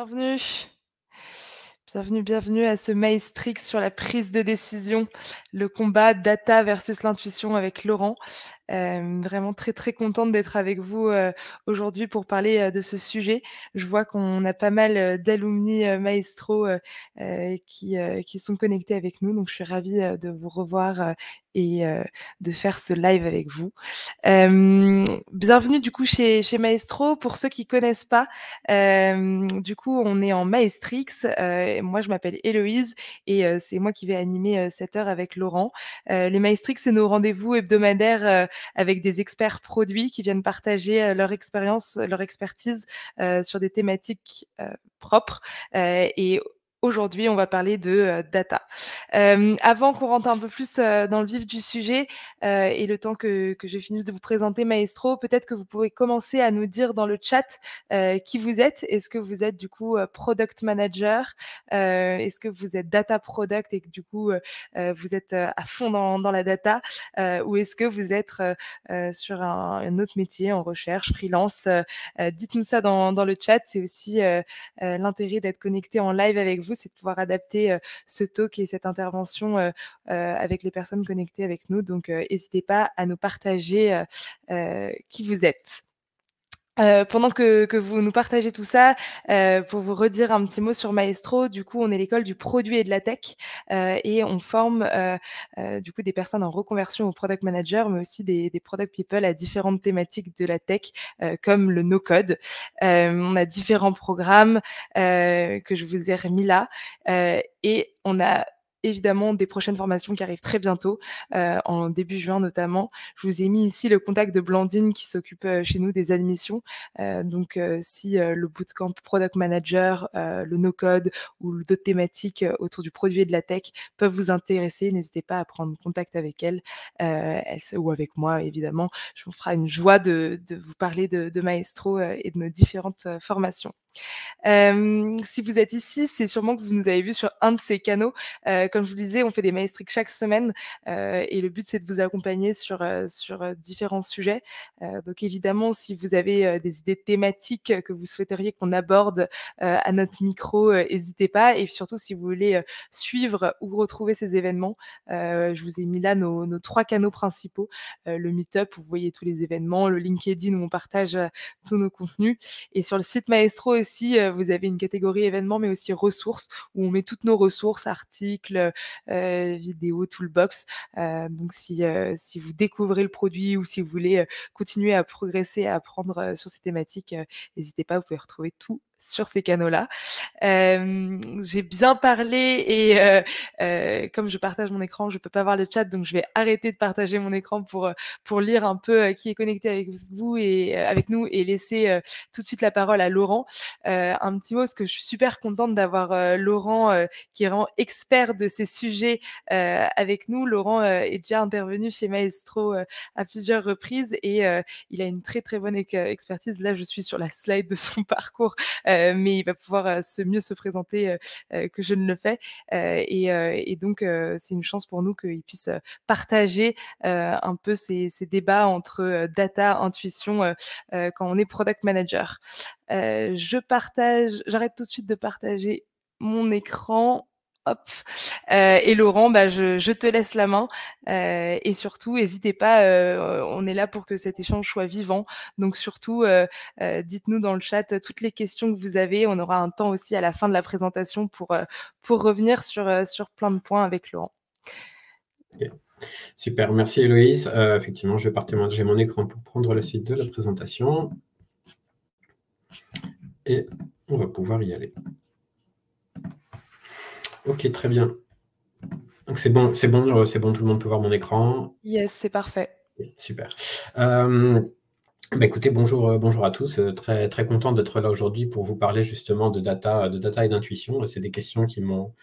Bienvenue. Bienvenue à ce Maestrix sur la prise de décision, le combat data versus l'intuition avec Laurent. Vraiment très contente d'être avec vous aujourd'hui pour parler de ce sujet. Je vois qu'on a pas mal d'alumni maestro qui sont connectés avec nous, donc je suis ravie de vous revoir et de faire ce live avec vous. Bienvenue du coup chez Maestro. Pour ceux qui connaissent pas, du coup on est en Maestrix. Moi je m'appelle Héloïse et c'est moi qui vais animer cette heure avec Laurent. Les Maestrix, c'est nos rendez-vous hebdomadaires avec des experts produits qui viennent partager leur expérience, leur expertise sur des thématiques propres. Et aujourd'hui, on va parler de data. Avant qu'on rentre un peu plus dans le vif du sujet et le temps que je finisse de vous présenter Maestro, peut-être que vous pouvez commencer à nous dire dans le chat qui vous êtes. Est-ce que vous êtes du coup product manager? Est-ce que vous êtes data product et que du coup vous êtes à fond dans la data? Ou est-ce que vous êtes sur un autre métier en recherche, freelance? Dites-nous ça dans le chat. C'est aussi l'intérêt d'être connecté en live avec vous, c'est de pouvoir adapter ce talk et cette intervention avec les personnes connectées avec nous. Donc, n'hésitez pas à nous partager qui vous êtes. Pendant que vous nous partagez tout ça, pour vous redire un petit mot sur Maestro, du coup, on est l'école du produit et de la tech et on forme du coup des personnes en reconversion au product manager, mais aussi des product people à différentes thématiques de la tech, comme le no-code. On a différents programmes que je vous ai remis là et on a évidemment des prochaines formations qui arrivent très bientôt, en début juin notamment. Je vous ai mis ici le contact de Blandine qui s'occupe chez nous des admissions. Donc, si le bootcamp Product Manager, le no-code ou d'autres thématiques autour du produit et de la tech peuvent vous intéresser, n'hésitez pas à prendre contact avec elle ou avec moi, évidemment. Je vous ferai une joie de vous parler de Maestro et de nos différentes formations. Si vous êtes ici, c'est sûrement que vous nous avez vu sur un de ces canaux. Comme je vous disais, on fait des Maestrix chaque semaine et le but, c'est de vous accompagner sur différents sujets. Donc évidemment, si vous avez des idées thématiques que vous souhaiteriez qu'on aborde à notre micro, n'hésitez pas. Et surtout, si vous voulez suivre ou retrouver ces événements, je vous ai mis là nos 3 canaux principaux. Le Meetup, où vous voyez tous les événements, le LinkedIn, où on partage tous nos contenus. Et sur le site Maestro aussi, vous avez une catégorie événements, mais aussi ressources, où on met toutes nos ressources, articles, vidéos, toolbox. Donc si vous découvrez le produit ou si vous voulez continuer à progresser, à apprendre sur ces thématiques, n'hésitez pas, vous pouvez retrouver tout sur ces canaux-là. J'ai bien parlé et comme je partage mon écran, je peux pas voir le chat, donc je vais arrêter de partager mon écran pour lire un peu qui est connecté avec vous et avec nous et laisser tout de suite la parole à Laurent. Un petit mot parce que je suis super contente d'avoir Laurent qui est vraiment expert de ces sujets avec nous. Laurent est déjà intervenu chez Maestro à plusieurs reprises et il a une très bonne expertise. Là, je suis sur la slide de son parcours, mais il va pouvoir mieux se présenter que je ne le fais. Et donc, c'est une chance pour nous qu'il puisse partager un peu ces débats entre data, intuition, quand on est product manager. J'arrête tout de suite de partager mon écran. Hop. Et Laurent, je te laisse la main. Et surtout, n'hésitez pas, on est là pour que cet échange soit vivant. Donc surtout, dites-nous dans le chat toutes les questions que vous avez. On aura un temps aussi à la fin de la présentation pour revenir sur plein de points avec Laurent. Okay. Super, merci Héloïse. Effectivement, je vais partager mon écran pour prendre la suite de la présentation. Et on va pouvoir y aller. Ok, très bien. Donc c'est bon, tout le monde peut voir mon écran. Yes, c'est parfait. Super. Écoutez, bonjour à tous. Très content d'être là aujourd'hui pour vous parler justement de data et d'intuition. C'est des questions qui m'ont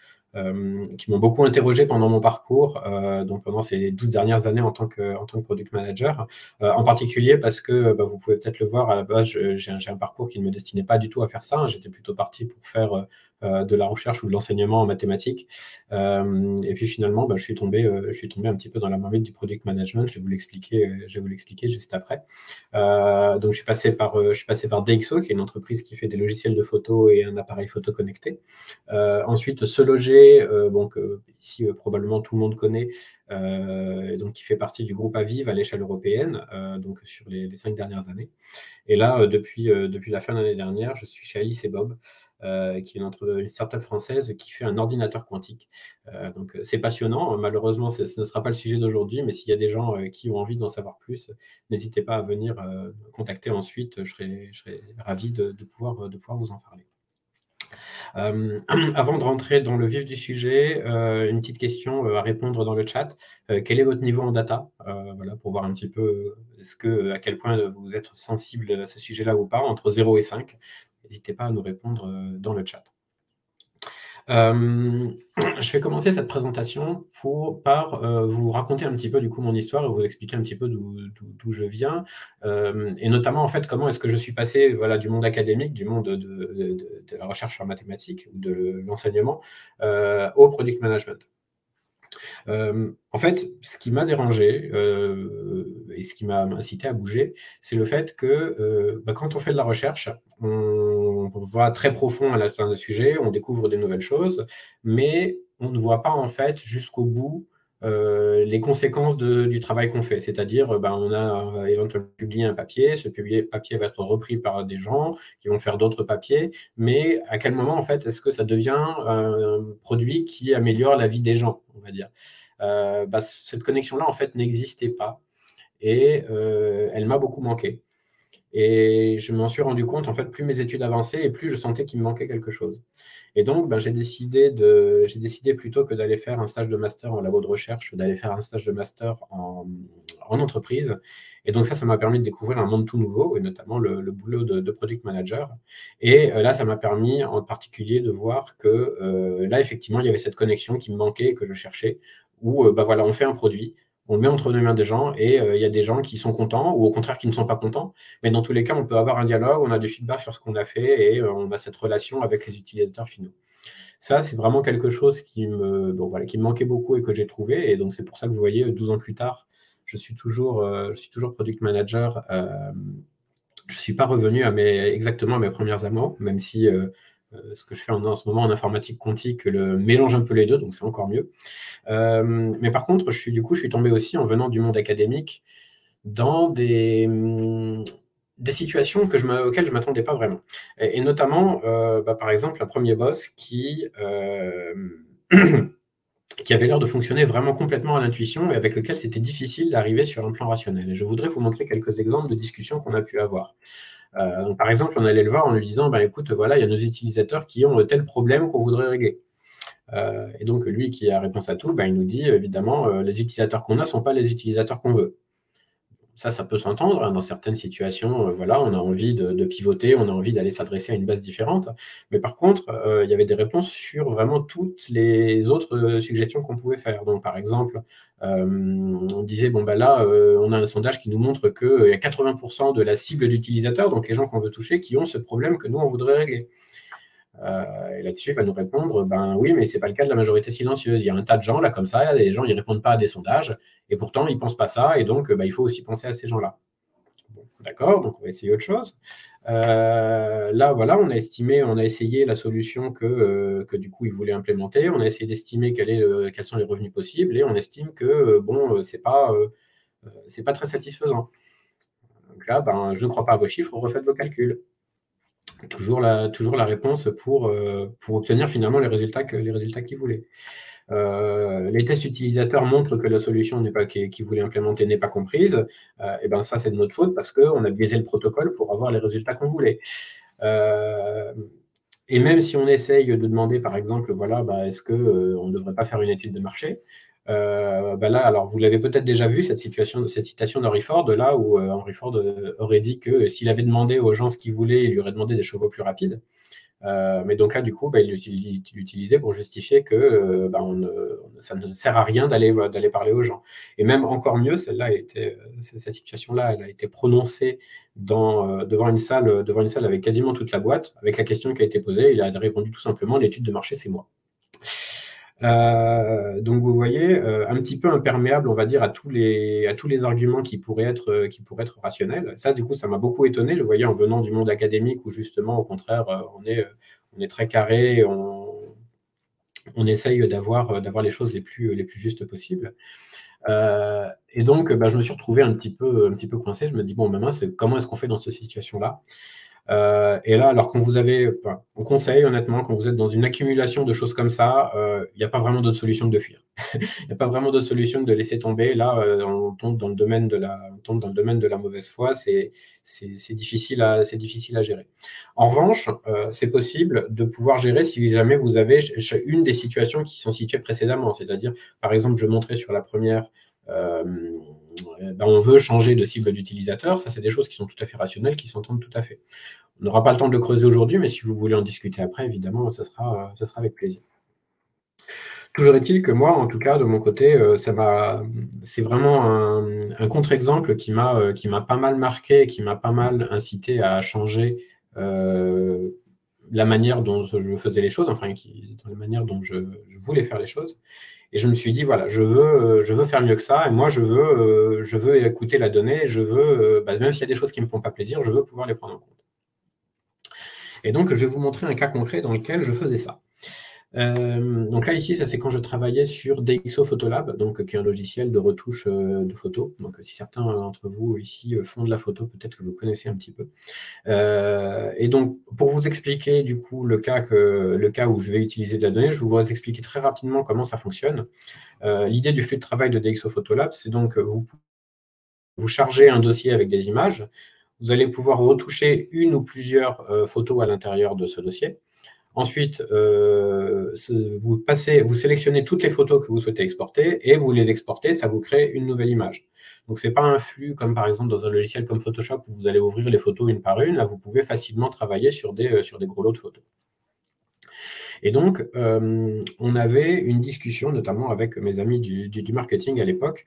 beaucoup interrogé pendant mon parcours, donc pendant ces 12 dernières années en tant que product manager, en particulier parce que vous pouvez peut-être le voir, à la base, j'ai un parcours qui ne me destinait pas du tout à faire ça. J'étais plutôt parti pour faire de la recherche ou de l'enseignement en mathématiques. Et puis finalement, je suis tombé un petit peu dans la marmite du product management. Je vais vous l'expliquer juste après. Donc, je suis passé par DxO, qui est une entreprise qui fait des logiciels de photo et un appareil photo connecté. Ensuite, Se Loger, ici probablement tout le monde connaît, donc qui fait partie du groupe Aviv à l'échelle européenne, donc sur les 5 dernières années. Et là, depuis la fin de l'année dernière, je suis chez Alice et Bob, qui est une startup française qui fait un ordinateur quantique. Donc c'est passionnant. Malheureusement, ce ne sera pas le sujet d'aujourd'hui, mais s'il y a des gens qui ont envie d'en savoir plus, n'hésitez pas à venir me contacter ensuite. Je serai ravi de pouvoir vous en parler. Avant de rentrer dans le vif du sujet, une petite question à répondre dans le chat. Quel est votre niveau en data? Voilà, pour voir un petit peu à quel point vous êtes sensible à ce sujet-là ou pas, entre 0 et 5. N'hésitez pas à nous répondre dans le chat. Je vais commencer cette présentation par vous raconter un petit peu du coup mon histoire et vous expliquer un petit peu d'où je viens, et notamment en fait comment est-ce que je suis passé du monde académique, du monde de la recherche en mathématiques ou de l'enseignement au product management. En fait, ce qui m'a dérangé et ce qui m'a incité à bouger, c'est le fait que quand on fait de la recherche, on va très profond à la fin du sujet, on découvre des nouvelles choses, mais on ne voit pas en fait jusqu'au bout les conséquences du travail qu'on fait. C'est-à-dire, on a éventuellement publié un papier, ce papier va être repris par des gens qui vont faire d'autres papiers, mais à quel moment en fait est-ce que ça devient un produit qui améliore la vie des gens, on va dire. Cette connexion-là, en fait, n'existait pas et elle m'a beaucoup manqué. Et je m'en suis rendu compte, en fait, plus mes études avançaient et plus je sentais qu'il me manquait quelque chose. Et donc, j'ai décidé plutôt que d'aller faire un stage de master en labo de recherche, d'aller faire un stage de master en entreprise. Et donc ça m'a permis de découvrir un monde tout nouveau, et notamment le boulot de product manager. Et là, ça m'a permis en particulier de voir que là, effectivement, il y avait cette connexion qui me manquait et que je cherchais, où on fait un produit, on le met entre les mains des gens et il y a des gens qui sont contents ou au contraire qui ne sont pas contents. Mais dans tous les cas, on peut avoir un dialogue, on a du feedback sur ce qu'on a fait et on a cette relation avec les utilisateurs finaux. Ça, c'est vraiment quelque chose qui me manquait beaucoup et que j'ai trouvé. Et donc, c'est pour ça que vous voyez, 12 ans plus tard, je suis toujours product manager. Je ne suis pas revenu exactement à mes premières amours, même si ce que je fais en ce moment en informatique quantique mélange un peu les deux, donc c'est encore mieux. Mais par contre, je suis tombé aussi en venant du monde académique dans des situations auxquelles je ne m'attendais pas vraiment. Et notamment, par exemple, un premier boss qui avait l'air de fonctionner vraiment complètement à l'intuition et avec lequel c'était difficile d'arriver sur un plan rationnel. Et je voudrais vous montrer quelques exemples de discussions qu'on a pu avoir. Donc, par exemple, on allait le voir en lui disant écoute, voilà, il y a nos utilisateurs qui ont tel problème qu'on voudrait régler. Et donc, lui qui a réponse à tout, il nous dit évidemment, les utilisateurs qu'on a ne sont pas les utilisateurs qu'on veut. Ça peut s'entendre. Dans certaines situations, on a envie de pivoter, on a envie d'aller s'adresser à une base différente. Mais par contre, il y avait des réponses sur vraiment toutes les autres suggestions qu'on pouvait faire. Donc, par exemple, on disait, là, on a un sondage qui nous montre qu'il y a 80% de la cible d'utilisateurs, donc les gens qu'on veut toucher, qui ont ce problème que nous, on voudrait régler. Et là-dessus, il va nous répondre, oui, mais ce n'est pas le cas de la majorité silencieuse. Il y a un tas de gens, là, comme ça, des gens, ils ne répondent pas à des sondages, et pourtant, ils ne pensent pas ça, et donc, il faut aussi penser à ces gens-là. Bon, d'accord, donc on va essayer autre chose. Là, voilà, on a essayé la solution que du coup, ils voulaient implémenter, on a essayé d'estimer quels sont les revenus possibles, et on estime que, c'est pas très satisfaisant. Donc là, je ne crois pas à vos chiffres, refaites vos calculs. Toujours la réponse pour obtenir finalement les résultats qu'ils voulaient. Les tests utilisateurs montrent que la solution qu'ils voulaient implémenter n'est pas comprise. Et ça, c'est de notre faute parce qu'on a biaisé le protocole pour avoir les résultats qu'on voulait. Et même si on essaye de demander, par exemple, est-ce qu'on ne devrait pas faire une étude de marché, là, alors vous l'avez peut-être déjà vu, cette citation d'Henry Ford, là où Henry Ford aurait dit que s'il avait demandé aux gens ce qu'ils voulaient, il lui aurait demandé des chevaux plus rapides. Mais donc là, du coup, il l'utilisait pour justifier que ça ne sert à rien d'aller parler aux gens. Et même encore mieux, cette situation-là, elle a été prononcée devant une salle avec quasiment toute la boîte, avec la question qui a été posée. Il a répondu tout simplement: l'étude de marché, c'est moi. Donc vous voyez, un petit peu imperméable, on va dire, à tous les arguments qui pourraient être rationnels. Ça, du coup, ça m'a beaucoup étonné. Je voyais en venant du monde académique où justement, au contraire, on est très carré, on essaye d'avoir les choses les plus justes possibles. Et donc, je me suis retrouvé un petit peu coincé. Je me dis, bon, maintenant, comment est-ce qu'on fait dans cette situation-là? Et là, alors on conseille honnêtement, quand vous êtes dans une accumulation de choses comme ça, il n'y a pas vraiment d'autre solution que de fuir. Il n'y a pas vraiment d'autre solution que de laisser tomber. Là, on tombe dans le domaine de la mauvaise foi. C'est difficile à gérer. En revanche, c'est possible de pouvoir gérer si jamais vous avez une des situations qui sont situées précédemment. C'est-à-dire, par exemple, je montrais sur la première, on veut changer de cible d'utilisateur. Ça, c'est des choses qui sont tout à fait rationnelles, qui s'entendent tout à fait. On n'aura pas le temps de le creuser aujourd'hui, mais si vous voulez en discuter après, évidemment, ça sera avec plaisir. Toujours est-il que moi, en tout cas, de mon côté, c'est vraiment un contre-exemple qui m'a pas mal marqué, qui m'a pas mal incité à changer la manière dont je faisais les choses, dans la manière dont je voulais faire les choses. Et je me suis dit, voilà, je veux faire mieux que ça, et moi, je veux écouter la donnée, je veux, même s'il y a des choses qui ne me font pas plaisir, je veux pouvoir les prendre en compte. Et donc, je vais vous montrer un cas concret dans lequel je faisais ça. Donc là, ici, ça c'est quand je travaillais sur DxO Photolab, donc, qui est un logiciel de retouche de photos. Donc, si certains d'entre vous ici font de la photo, peut-être que vous connaissez un petit peu. Et donc, pour vous expliquer du coup le cas où je vais utiliser de la donnée, je vais vous expliquer très rapidement comment ça fonctionne. L'idée du flux de travail de DxO Photolab, c'est donc vous chargez un dossier avec des images. Vous allez pouvoir retoucher une ou plusieurs photos à l'intérieur de ce dossier. Ensuite, vous sélectionnez toutes les photos que vous souhaitez exporter et vous les exportez, ça vous crée une nouvelle image. Donc, ce n'est pas un flux comme par exemple dans un logiciel comme Photoshop où vous allez ouvrir les photos une par une. Là, vous pouvez facilement travailler sur des gros lots de photos. Et donc, on avait une discussion, notamment avec mes amis du marketing à l'époque,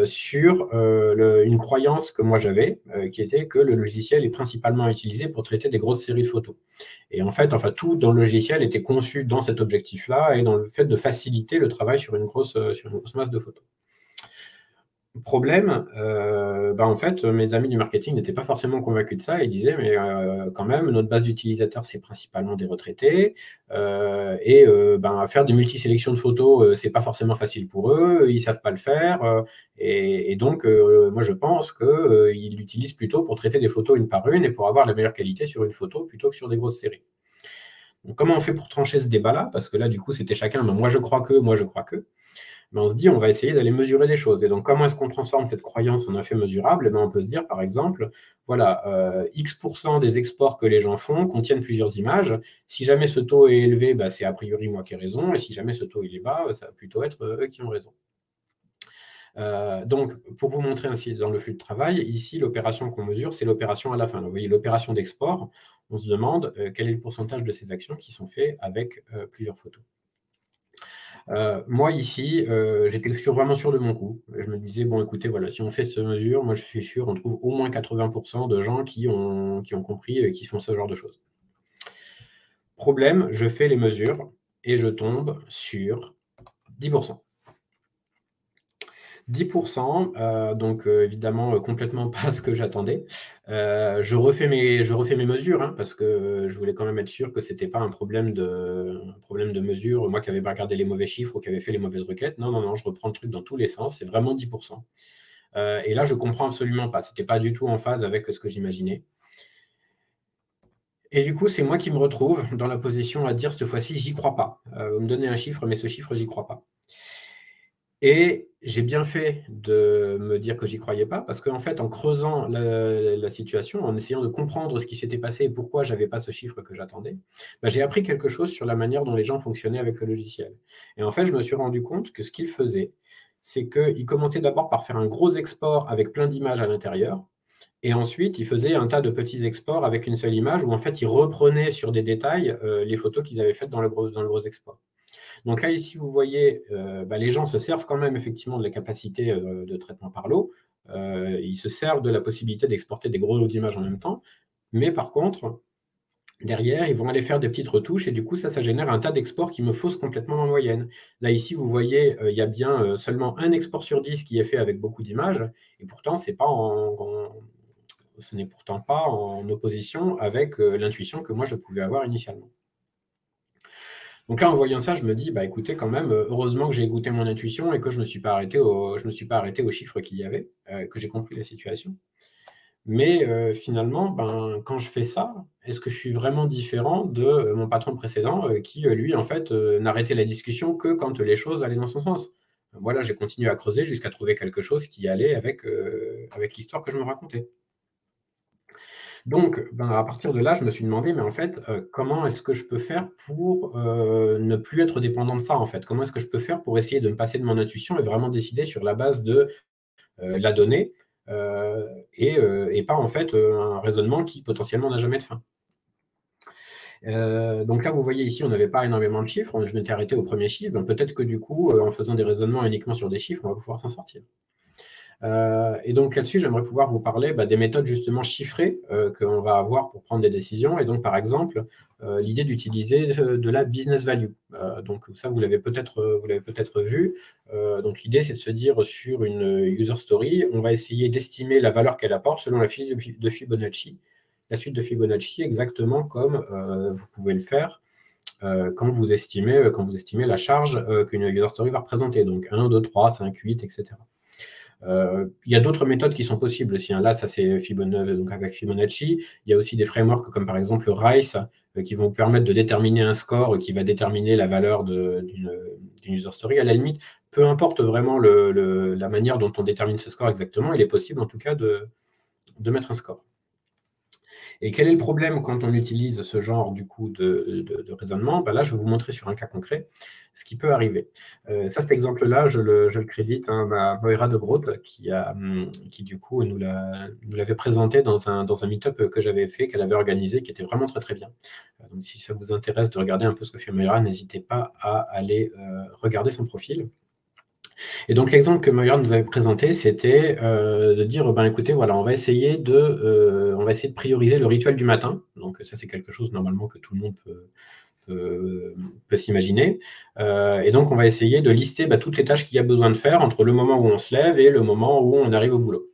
sur une croyance que moi j'avais, qui était que le logiciel est principalement utilisé pour traiter des grosses séries de photos. Et en fait, tout dans le logiciel était conçu dans cet objectif-là et dans le fait de faciliter le travail sur une grosse masse de photos. Problème, en fait, mes amis du marketing n'étaient pas forcément convaincus de ça. Ils disaient, mais quand même, notre base d'utilisateurs, c'est principalement des retraités. Faire des multisélections de photos, c'est pas forcément facile pour eux. Ils savent pas le faire. Et donc, moi, je pense qu'ils l'utilisent plutôt pour traiter des photos une par une et pour avoir la meilleure qualité sur une photo plutôt que sur des grosses séries. Donc, comment on fait pour trancher ce débat-là? Parce que là, du coup, c'était chacun, moi, je crois que, moi, je crois que. Mais on se dit, on va essayer d'aller mesurer des choses. Et donc, comment est-ce qu'on transforme cette croyance en un fait mesurable? On peut se dire, par exemple, voilà, X% des exports que les gens font contiennent plusieurs images. Si jamais ce taux est élevé, c'est a priori moi qui ai raison. Et si jamais ce taux il est bas, ça va plutôt être eux qui ont raison. Donc, pour vous montrer ainsi dans le flux de travail, ici, l'opération qu'on mesure, c'est l'opération à la fin. Donc, vous voyez, l'opération d'export, on se demande quel est le pourcentage de ces actions qui sont faites avec plusieurs photos. Moi, ici, j'étais vraiment sûr de mon coup. Je me disais, bon, écoutez, voilà, si on fait cette mesure, moi, je suis sûr, on trouve au moins 80% de gens qui ont compris et qui font ce genre de choses. Problème, je fais les mesures et je tombe sur 10%. 10%, donc évidemment complètement pas ce que j'attendais. Je refais mes mesures, parce que je voulais quand même être sûr que c'était pas un problème de mesure, moi qui n'avais pas regardé les mauvais chiffres ou qui avait fait les mauvaises requêtes. Non, je reprends le truc dans tous les sens, c'est vraiment 10%. Et là, je comprends absolument pas, c'était pas du tout en phase avec ce que j'imaginais. Et du coup, c'est moi qui me retrouve dans la position à dire cette fois-ci, j'y crois pas. Vous me donnez un chiffre, mais ce chiffre, j'y crois pas. Et j'ai bien fait de me dire que j'y croyais pas, parce qu'en fait, en creusant la situation, en essayant de comprendre ce qui s'était passé et pourquoi je n'avais pas ce chiffre que j'attendais, j'ai appris quelque chose sur la manière dont les gens fonctionnaient avec le logiciel. Et en fait, je me suis rendu compte que ce qu'ils faisaient, c'est qu'ils commençaient d'abord par faire un gros export avec plein d'images à l'intérieur. Et ensuite, il faisait un tas de petits exports avec une seule image où en fait, il reprenait sur des détails les photos qu'ils avaient faites dans le gros export. Donc là, ici, vous voyez, les gens se servent quand même effectivement de la capacité de traitement par l'eau. Ils se servent de la possibilité d'exporter des gros lots d'images en même temps. Mais par contre, derrière, ils vont aller faire des petites retouches et du coup, ça génère un tas d'exports qui me faussent complètement ma moyenne. Là, ici, vous voyez, il y a bien seulement un export sur 10 qui est fait avec beaucoup d'images et pourtant, ce n'est pourtant pas en opposition avec l'intuition que moi, je pouvais avoir initialement. Donc là, en voyant ça, je me dis, écoutez, quand même, heureusement que j'ai écouté mon intuition et que je ne me suis pas arrêté aux chiffres qu'il y avait, que j'ai compris la situation. Mais finalement, quand je fais ça, est-ce que je suis vraiment différent de mon patron précédent qui, lui, en fait, n'arrêtait la discussion que quand les choses allaient dans son sens? Voilà, j'ai continué à creuser jusqu'à trouver quelque chose qui allait avec l'histoire que je me racontais. Donc, à partir de là, je me suis demandé, mais en fait, comment est-ce que je peux faire pour ne plus être dépendant de ça, en fait? Comment est-ce que je peux faire pour essayer de me passer de mon intuition et vraiment décider sur la base de la donnée et pas, en fait, un raisonnement qui potentiellement n'a jamais de fin? Donc là, vous voyez ici, on n'avait pas énormément de chiffres. Je m'étais arrêté au premier chiffre. Peut-être que du coup, en faisant des raisonnements uniquement sur des chiffres, on va pouvoir s'en sortir. Et donc là-dessus, j'aimerais pouvoir vous parler des méthodes justement chiffrées qu'on va avoir pour prendre des décisions. Et donc, par exemple, l'idée d'utiliser de la business value. Donc ça, vous l'avez peut-être vu. Donc l'idée, c'est de se dire sur une user story, on va essayer d'estimer la valeur qu'elle apporte selon la suite de Fibonacci. La suite de Fibonacci, exactement comme vous pouvez le faire quand vous estimez la charge qu'une user story va représenter. Donc 1, 2, 3, 5, 8, etc. Il y a d'autres méthodes qui sont possibles aussi. Là, ça c'est donc avec Fibonacci. Il y a aussi des frameworks comme par exemple Rice qui vont vous permettre de déterminer un score qui va déterminer la valeur d'une user story. À la limite, peu importe vraiment la manière dont on détermine ce score exactement, il est possible en tout cas de mettre un score. Et quel est le problème quand on utilise ce genre du coup de raisonnement? Là, je vais vous montrer sur un cas concret ce qui peut arriver. Cet exemple-là, je le crédite à Moira de Groot qui du coup nous l'avait présenté dans un meet-up que j'avais fait, qu'elle avait organisé, qui était vraiment très très bien. Donc si ça vous intéresse de regarder un peu ce que fait Moira, n'hésitez pas à aller regarder son profil. Et donc, l'exemple que Moira nous avait présenté, c'était de dire, écoutez, voilà, on va essayer de prioriser le rituel du matin. Donc, ça, c'est quelque chose, normalement, que tout le monde peut s'imaginer. Et donc, on va essayer de lister toutes les tâches qu'il y a besoin de faire entre le moment où on se lève et le moment où on arrive au boulot.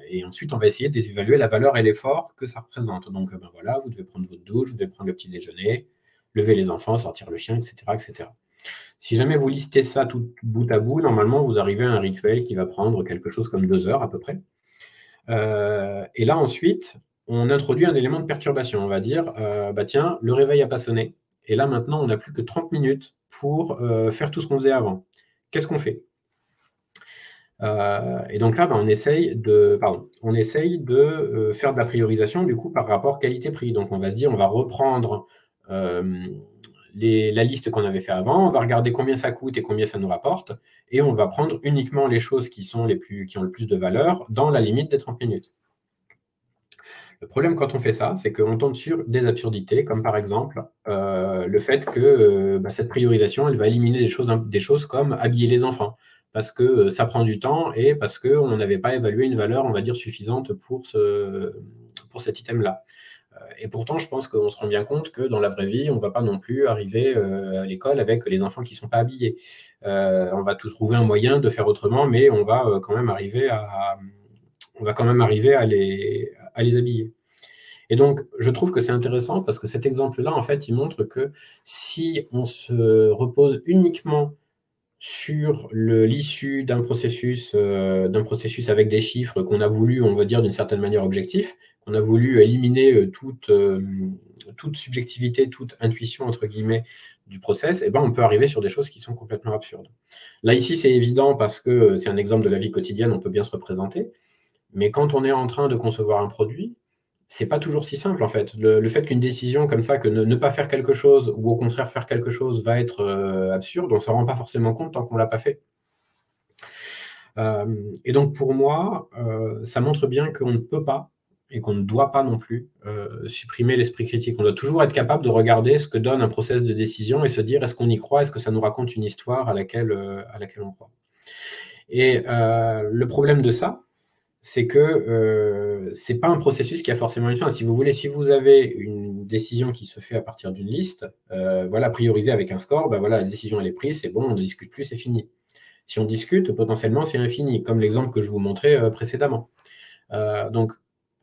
Et ensuite, on va essayer d'évaluer la valeur et l'effort que ça représente. Donc, voilà, vous devez prendre votre douche, vous devez prendre le petit déjeuner, lever les enfants, sortir le chien, etc., etc. Si jamais vous listez ça tout bout à bout, normalement, vous arrivez à un rituel qui va prendre quelque chose comme 2 heures à peu près. Et là, ensuite, on introduit un élément de perturbation. On va dire, tiens, le réveil n'a pas sonné. Et là, maintenant, on n'a plus que 30 minutes pour faire tout ce qu'on faisait avant. Qu'est-ce qu'on fait? Et donc là, on essaye de faire de la priorisation du coup par rapport qualité-prix. Donc, on va se dire, on va reprendre la liste qu'on avait fait avant, on va regarder combien ça coûte et combien ça nous rapporte, et on va prendre uniquement les choses qui ont le plus de valeur dans la limite des 30 minutes. Le problème quand on fait ça, c'est qu'on tombe sur des absurdités, comme par exemple le fait que cette priorisation, elle va éliminer des choses comme habiller les enfants, parce que ça prend du temps et parce qu'on n'avait pas évalué une valeur, on va dire, suffisante pour cet item-là. Et pourtant, je pense qu'on se rend bien compte que dans la vraie vie, on ne va pas non plus arriver à l'école avec les enfants qui ne sont pas habillés. On va tout trouver un moyen de faire autrement, mais on va quand même arriver à les habiller. Et donc, je trouve que c'est intéressant parce que cet exemple-là, en fait, il montre que si on se repose uniquement sur l'issue d'un processus avec des chiffres qu'on a voulu, on va dire, d'une certaine manière objectif, qu'on a voulu éliminer toute subjectivité, toute intuition, entre guillemets, du process, on peut arriver sur des choses qui sont complètement absurdes. Là, ici, c'est évident parce que c'est un exemple de la vie quotidienne, on peut bien se représenter, mais quand on est en train de concevoir un produit, c'est pas toujours si simple en fait. Le fait qu'une décision comme ça, que ne pas faire quelque chose ou au contraire faire quelque chose va être absurde, on ne s'en rend pas forcément compte tant qu'on ne l'a pas fait. Et donc, pour moi, ça montre bien qu'on ne peut pas et qu'on ne doit pas non plus supprimer l'esprit critique. On doit toujours être capable de regarder ce que donne un process de décision et se dire, est-ce qu'on y croit? Est-ce que ça nous raconte une histoire à laquelle on croit? Et le problème de ça, c'est que c'est pas un processus qui a forcément une fin. Si vous voulez, si vous avez une décision qui se fait à partir d'une liste, voilà, priorisée avec un score, ben voilà, la décision elle est prise, c'est bon, on ne discute plus, c'est fini. Si on discute, potentiellement, c'est infini, comme l'exemple que je vous montrais précédemment. Donc,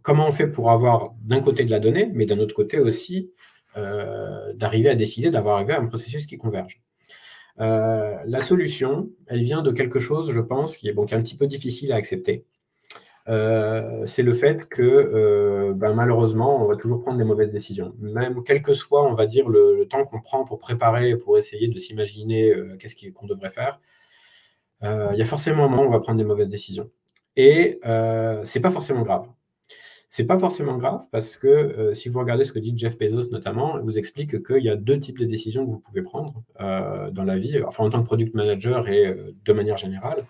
comment on fait pour avoir d'un côté de la donnée, mais d'un autre côté aussi d'arriver à décider, d'avoir arrivé à un processus qui converge? La solution, elle vient de quelque chose, je pense, qui est un petit peu difficile à accepter. C'est le fait que malheureusement, on va toujours prendre des mauvaises décisions. Même quel que soit, on va dire, le temps qu'on prend pour préparer, pour essayer de s'imaginer qu'est-ce qu'on devrait faire, il y a forcément un moment où on va prendre des mauvaises décisions. Et c'est pas forcément grave. C'est pas forcément grave parce que si vous regardez ce que dit Jeff Bezos notamment, il vous explique qu'il y a 2 types de décisions que vous pouvez prendre dans la vie, enfin en tant que product manager et de manière générale.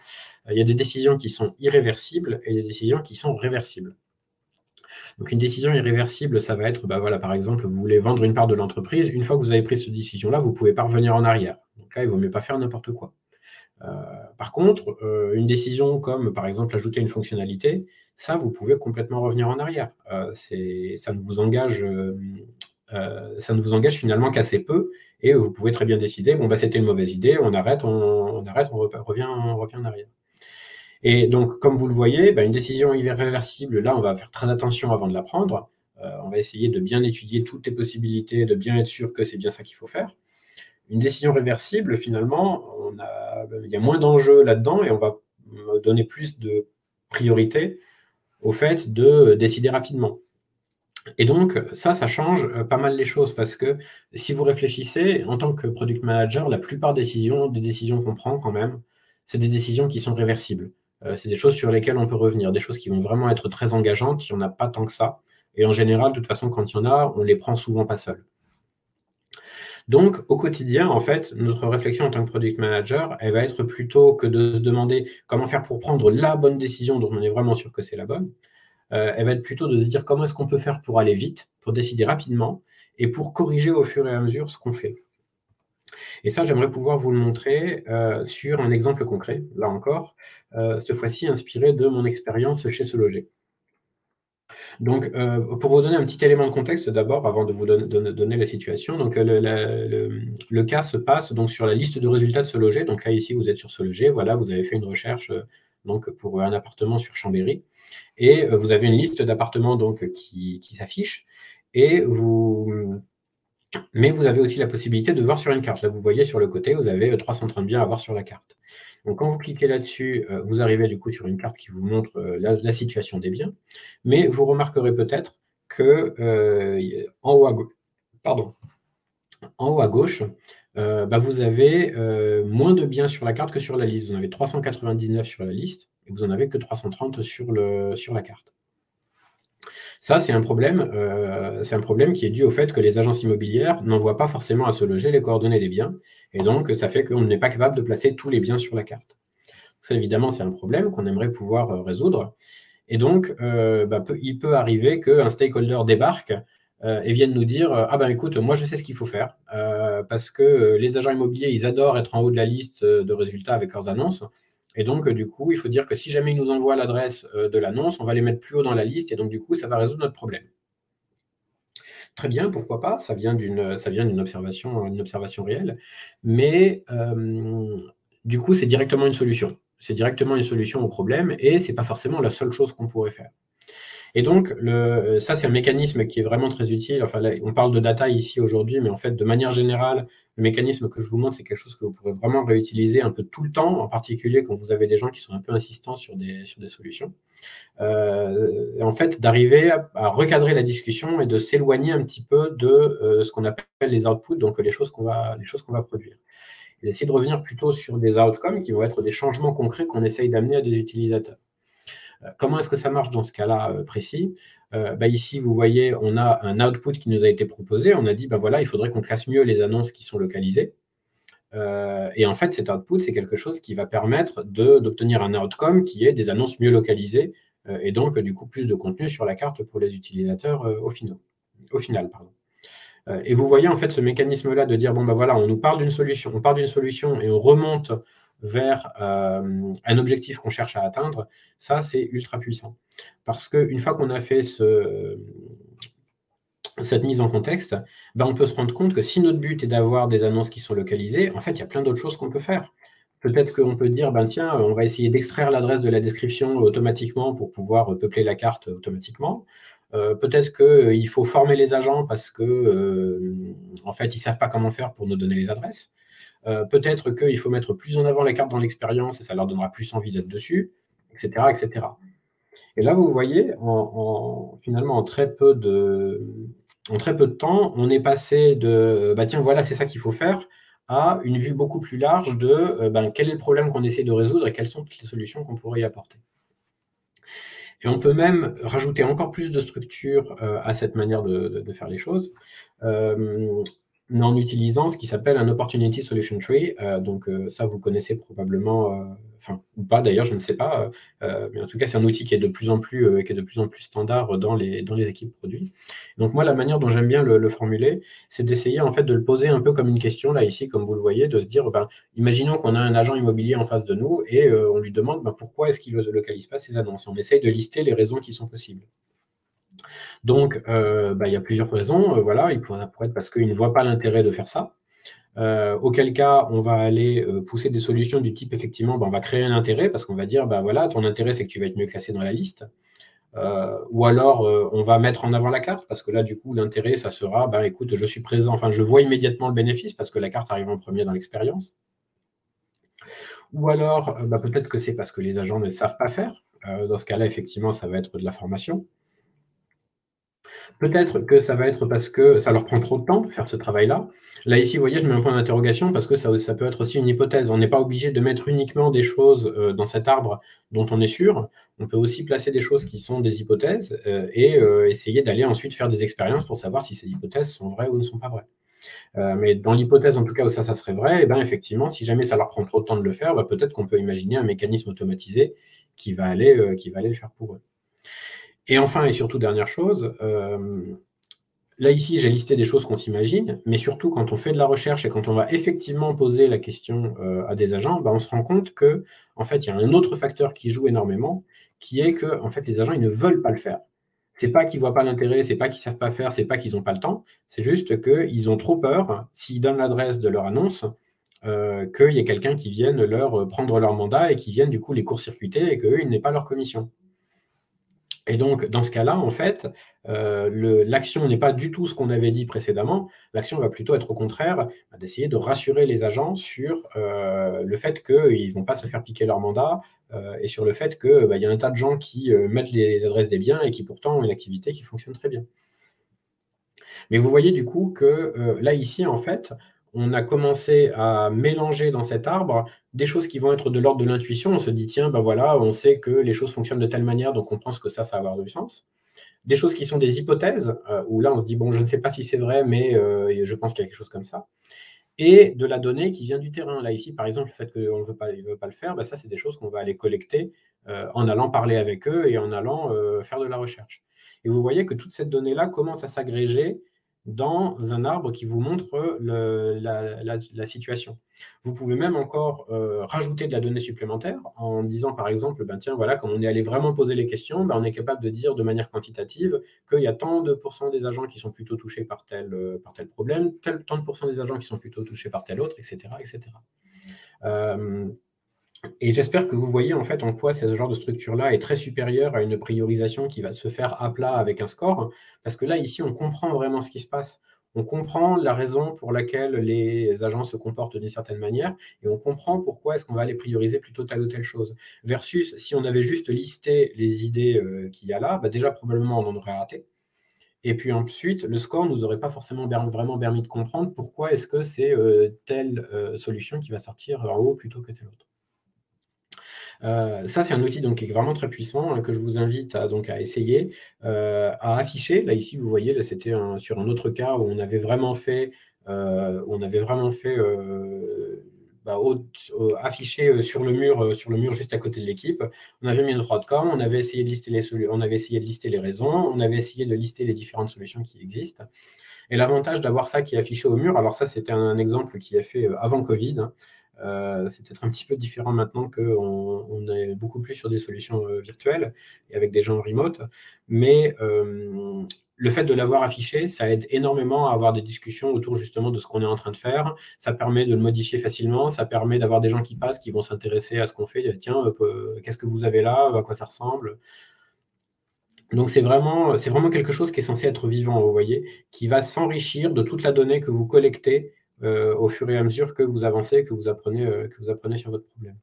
Il y a des décisions qui sont irréversibles et des décisions qui sont réversibles. Donc une décision irréversible, ça va être, voilà, par exemple, vous voulez vendre une part de l'entreprise, une fois que vous avez pris cette décision-là, vous ne pouvez pas revenir en arrière. Donc là, il vaut mieux pas faire n'importe quoi. Par contre, une décision comme, par exemple, ajouter une fonctionnalité, ça, vous pouvez complètement revenir en arrière. Ça ne vous engage finalement qu'assez peu, et vous pouvez très bien décider, c'était une mauvaise idée, on arrête, on revient en arrière. Et donc, comme vous le voyez, une décision irréversible, là, on va faire très attention avant de la prendre. On va essayer de bien étudier toutes les possibilités, de bien être sûr que c'est bien ça qu'il faut faire. Une décision réversible, finalement, il y a moins d'enjeux là-dedans et on va donner plus de priorité au fait de décider rapidement. Et donc, ça change pas mal les choses parce que si vous réfléchissez, en tant que product manager, la plupart des décisions qu'on prend quand même, c'est des décisions qui sont réversibles. C'est des choses sur lesquelles on peut revenir, des choses qui vont vraiment être très engageantes, il n'y en a pas tant que ça. Et en général, de toute façon, quand il y en a, on les prend souvent pas seuls. Donc, au quotidien, en fait, notre réflexion en tant que product manager, elle va être plutôt que de se demander comment faire pour prendre la bonne décision dont on est vraiment sûr que c'est la bonne. Elle va être plutôt de se dire comment est-ce qu'on peut faire pour aller vite, pour décider rapidement et pour corriger au fur et à mesure ce qu'on fait. Et ça, j'aimerais pouvoir vous le montrer sur un exemple concret, là encore, cette fois-ci inspiré de mon expérience chez Se Loger. Donc, pour vous donner un petit élément de contexte d'abord, avant de vous donner la situation, donc le cas se passe donc sur la liste de résultats de Se Loger. Donc là, ici, vous êtes sur Se Loger. Voilà, vous avez fait une recherche donc pour un appartement sur Chambéry. Et vous avez une liste d'appartements donc qui s'affiche. Mais vous avez aussi la possibilité de voir sur une carte. Là, vous voyez sur le côté, vous avez 330 biens à voir sur la carte. Donc, quand vous cliquez là-dessus, vous arrivez du coup sur une carte qui vous montre la situation des biens. Mais vous remarquerez peut-être que en haut à gauche, vous avez moins de biens sur la carte que sur la liste. Vous en avez 399 sur la liste et vous n'en avez que 330 sur la carte. Ça, c'est un problème qui est dû au fait que les agences immobilières n'envoient pas forcément à Se Loger les coordonnées des biens. Et donc, ça fait qu'on n'est pas capable de placer tous les biens sur la carte. Ça, évidemment, c'est un problème qu'on aimerait pouvoir résoudre. Et donc, il peut arriver qu'un stakeholder débarque et vienne nous dire écoute, moi, je sais ce qu'il faut faire parce que les agents immobiliers, ils adorent être en haut de la liste de résultats avec leurs annonces. Et donc, du coup, il faut dire que si jamais ils nous envoient l'adresse de l'annonce, on va les mettre plus haut dans la liste et donc, du coup, ça va résoudre notre problème. Très bien, pourquoi pas, ça vient d'une observation réelle, mais du coup, c'est directement une solution. C'est directement une solution au problème et ce n'est pas forcément la seule chose qu'on pourrait faire. Et donc, ça, c'est un mécanisme qui est vraiment très utile. Enfin, là, on parle de data ici aujourd'hui, mais en fait, de manière générale, le mécanisme que je vous montre, c'est quelque chose que vous pourrez vraiment réutiliser un peu tout le temps, en particulier quand vous avez des gens qui sont un peu insistants sur des solutions. En fait, d'arriver à recadrer la discussion et de s'éloigner un petit peu de ce qu'on appelle les outputs, donc les choses qu'on va produire. Et d'essayer de revenir plutôt sur des outcomes qui vont être des changements concrets qu'on essaye d'amener à des utilisateurs. Comment est-ce que ça marche dans ce cas-là précis? Ici, vous voyez, on a un output qui nous a été proposé. On a dit, voilà, il faudrait qu'on classe mieux les annonces qui sont localisées. Et en fait, cet output, c'est quelque chose qui va permettre d'obtenir un outcome qui est des annonces mieux localisées et donc, du coup, plus de contenu sur la carte pour les utilisateurs au final. Et vous voyez en fait ce mécanisme-là de dire, bon, ben voilà, on part d'une solution et on remonte vers un objectif qu'on cherche à atteindre, ça, c'est ultra puissant. Parce qu'une fois qu'on a fait cette mise en contexte, ben, on peut se rendre compte que si notre but est d'avoir des annonces qui sont localisées, en fait, il y a plein d'autres choses qu'on peut faire. Peut-être qu'on peut dire, ben, tiens, on va essayer d'extraire l'adresse de la description automatiquement pour pouvoir peupler la carte automatiquement. Peut-être qu'il faut former les agents parce que, en fait, ils ne savent pas comment faire pour nous donner les adresses. Peut-être qu'il faut mettre plus en avant la carte dans l'expérience et ça leur donnera plus envie d'être dessus, etc., etc. Et là, vous voyez, finalement, en très peu de temps, on est passé de bah, tiens, voilà, c'est ça qu'il faut faire, à une vue beaucoup plus large de quel est le problème qu'on essaie de résoudre et quelles sont toutes les solutions qu'on pourrait y apporter. Et on peut même rajouter encore plus de structure à cette manière de faire les choses, en utilisant ce qui s'appelle un Opportunity Solution Tree. Donc ça, vous connaissez probablement, ou pas d'ailleurs, je ne sais pas, mais en tout cas, c'est un outil qui est de plus en plus standard dans les équipes produits. Donc moi, la manière dont j'aime bien le formuler, c'est d'essayer en fait de le poser un peu comme une question, là ici, comme vous le voyez, de se dire, imaginons qu'on a un agent immobilier en face de nous et on lui demande pourquoi est-ce qu'il ne localise pas ses annonces. On essaye de lister les raisons qui sont possibles. Donc, il y a plusieurs raisons. Voilà, il pourrait être parce qu'il ne voit pas l'intérêt de faire ça. Auquel cas, on va aller pousser des solutions du type, effectivement, on va créer un intérêt parce qu'on va dire, voilà, ton intérêt, c'est que tu vas être mieux classé dans la liste. Ou alors, on va mettre en avant la carte parce que là, du coup, l'intérêt, ça sera, écoute, je suis présent, enfin, je vois immédiatement le bénéfice parce que la carte arrive en premier dans l'expérience. Ou alors, peut-être que c'est parce que les agents ne savent pas faire. Dans ce cas-là, effectivement, ça va être de la formation. Peut-être que ça va être parce que ça leur prend trop de temps de faire ce travail-là. Là, ici, vous voyez, je mets un point d'interrogation parce que ça peut être aussi une hypothèse. On n'est pas obligé de mettre uniquement des choses dans cet arbre dont on est sûr. On peut aussi placer des choses qui sont des hypothèses et essayer d'aller ensuite faire des expériences pour savoir si ces hypothèses sont vraies ou ne sont pas vraies. Mais dans l'hypothèse, en tout cas, où ça serait vrai, effectivement, si jamais ça leur prend trop de temps de le faire, peut-être qu'on peut imaginer un mécanisme automatisé qui va aller le faire pour eux. Et enfin, et surtout, dernière chose, là, ici, j'ai listé des choses qu'on s'imagine, mais surtout, quand on fait de la recherche et quand on va effectivement poser la question à des agents, on se rend compte que, en fait, il y a un autre facteur qui joue énormément, qui est que, en fait, les agents, ils ne veulent pas le faire. C'est pas qu'ils voient pas l'intérêt, c'est pas qu'ils savent pas faire, c'est pas qu'ils n'ont pas le temps, c'est juste qu'ils ont trop peur, s'ils donnent l'adresse de leur annonce, qu'il y ait quelqu'un qui vienne leur prendre leur mandat et qui vienne, du coup, les court-circuiter et qu'eux, ils n'aient pas leur commission. Et donc, dans ce cas-là, en fait, l'action n'est pas du tout ce qu'on avait dit précédemment. L'action va plutôt être au contraire d'essayer de rassurer les agents sur le fait qu'ils ne vont pas se faire piquer leur mandat et sur le fait qu'il y a un tas de gens qui mettent les adresses des biens et qui pourtant ont une activité qui fonctionne très bien. Mais vous voyez du coup que là, ici, en fait, on a commencé à mélanger dans cet arbre des choses qui vont être de l'ordre de l'intuition. On se dit, tiens, voilà, on sait que les choses fonctionnent de telle manière, donc on pense que ça va avoir du sens. Des choses qui sont des hypothèses, où là, on se dit, bon, je ne sais pas si c'est vrai, mais je pense qu'il y a quelque chose comme ça. Et de la donnée qui vient du terrain. Là, ici, par exemple, le fait qu'on ne veut pas le faire, ça, c'est des choses qu'on va aller collecter en allant parler avec eux et en allant faire de la recherche. Et vous voyez que toute cette donnée-là commence à s'agréger dans un arbre qui vous montre la situation. Vous pouvez même encore rajouter de la donnée supplémentaire en disant, par exemple, tiens, voilà, quand on est allé vraiment poser les questions, on est capable de dire de manière quantitative qu'il y a tant de pourcents des agents qui sont plutôt touchés par tel problème, tant de pourcents des agents qui sont plutôt touchés par tel autre, etc. etc. Et j'espère que vous voyez en fait en quoi ce genre de structure-là est très supérieure à une priorisation qui va se faire à plat avec un score, parce que là, ici, on comprend vraiment ce qui se passe. On comprend la raison pour laquelle les agents se comportent d'une certaine manière, et on comprend pourquoi est-ce qu'on va aller prioriser plutôt telle ou telle chose. Versus, si on avait juste listé les idées qu'il y a là, déjà probablement on en aurait raté. Et puis ensuite, le score ne nous aurait pas forcément vraiment permis de comprendre pourquoi est-ce que c'est telle solution qui va sortir en haut plutôt que telle autre. Ça, c'est un outil donc, qui est vraiment très puissant, que je vous invite à essayer, à afficher. Là, ici, vous voyez, c'était sur un autre cas où on avait vraiment fait on avait vraiment fait affiché sur le mur juste à côté de l'équipe. On avait mis notre outcome, on avait essayé de lister les raisons, on avait essayé de lister les différentes solutions qui existent. Et l'avantage d'avoir ça qui est affiché au mur, alors ça c'était un exemple qui est fait avant Covid, c'est peut-être un petit peu différent maintenant qu'on est beaucoup plus sur des solutions virtuelles et avec des gens en remote, mais le fait de l'avoir affiché, ça aide énormément à avoir des discussions autour justement de ce qu'on est en train de faire. Ça permet de le modifier facilement, ça permet d'avoir des gens qui passent, qui vont s'intéresser à ce qu'on fait. Tiens, qu'est-ce que vous avez là? À quoi ça ressemble? Donc c'est vraiment quelque chose qui est censé être vivant, vous voyez, qui va s'enrichir de toute la donnée que vous collectez au fur et à mesure que vous avancez, que vous apprenez sur votre problème.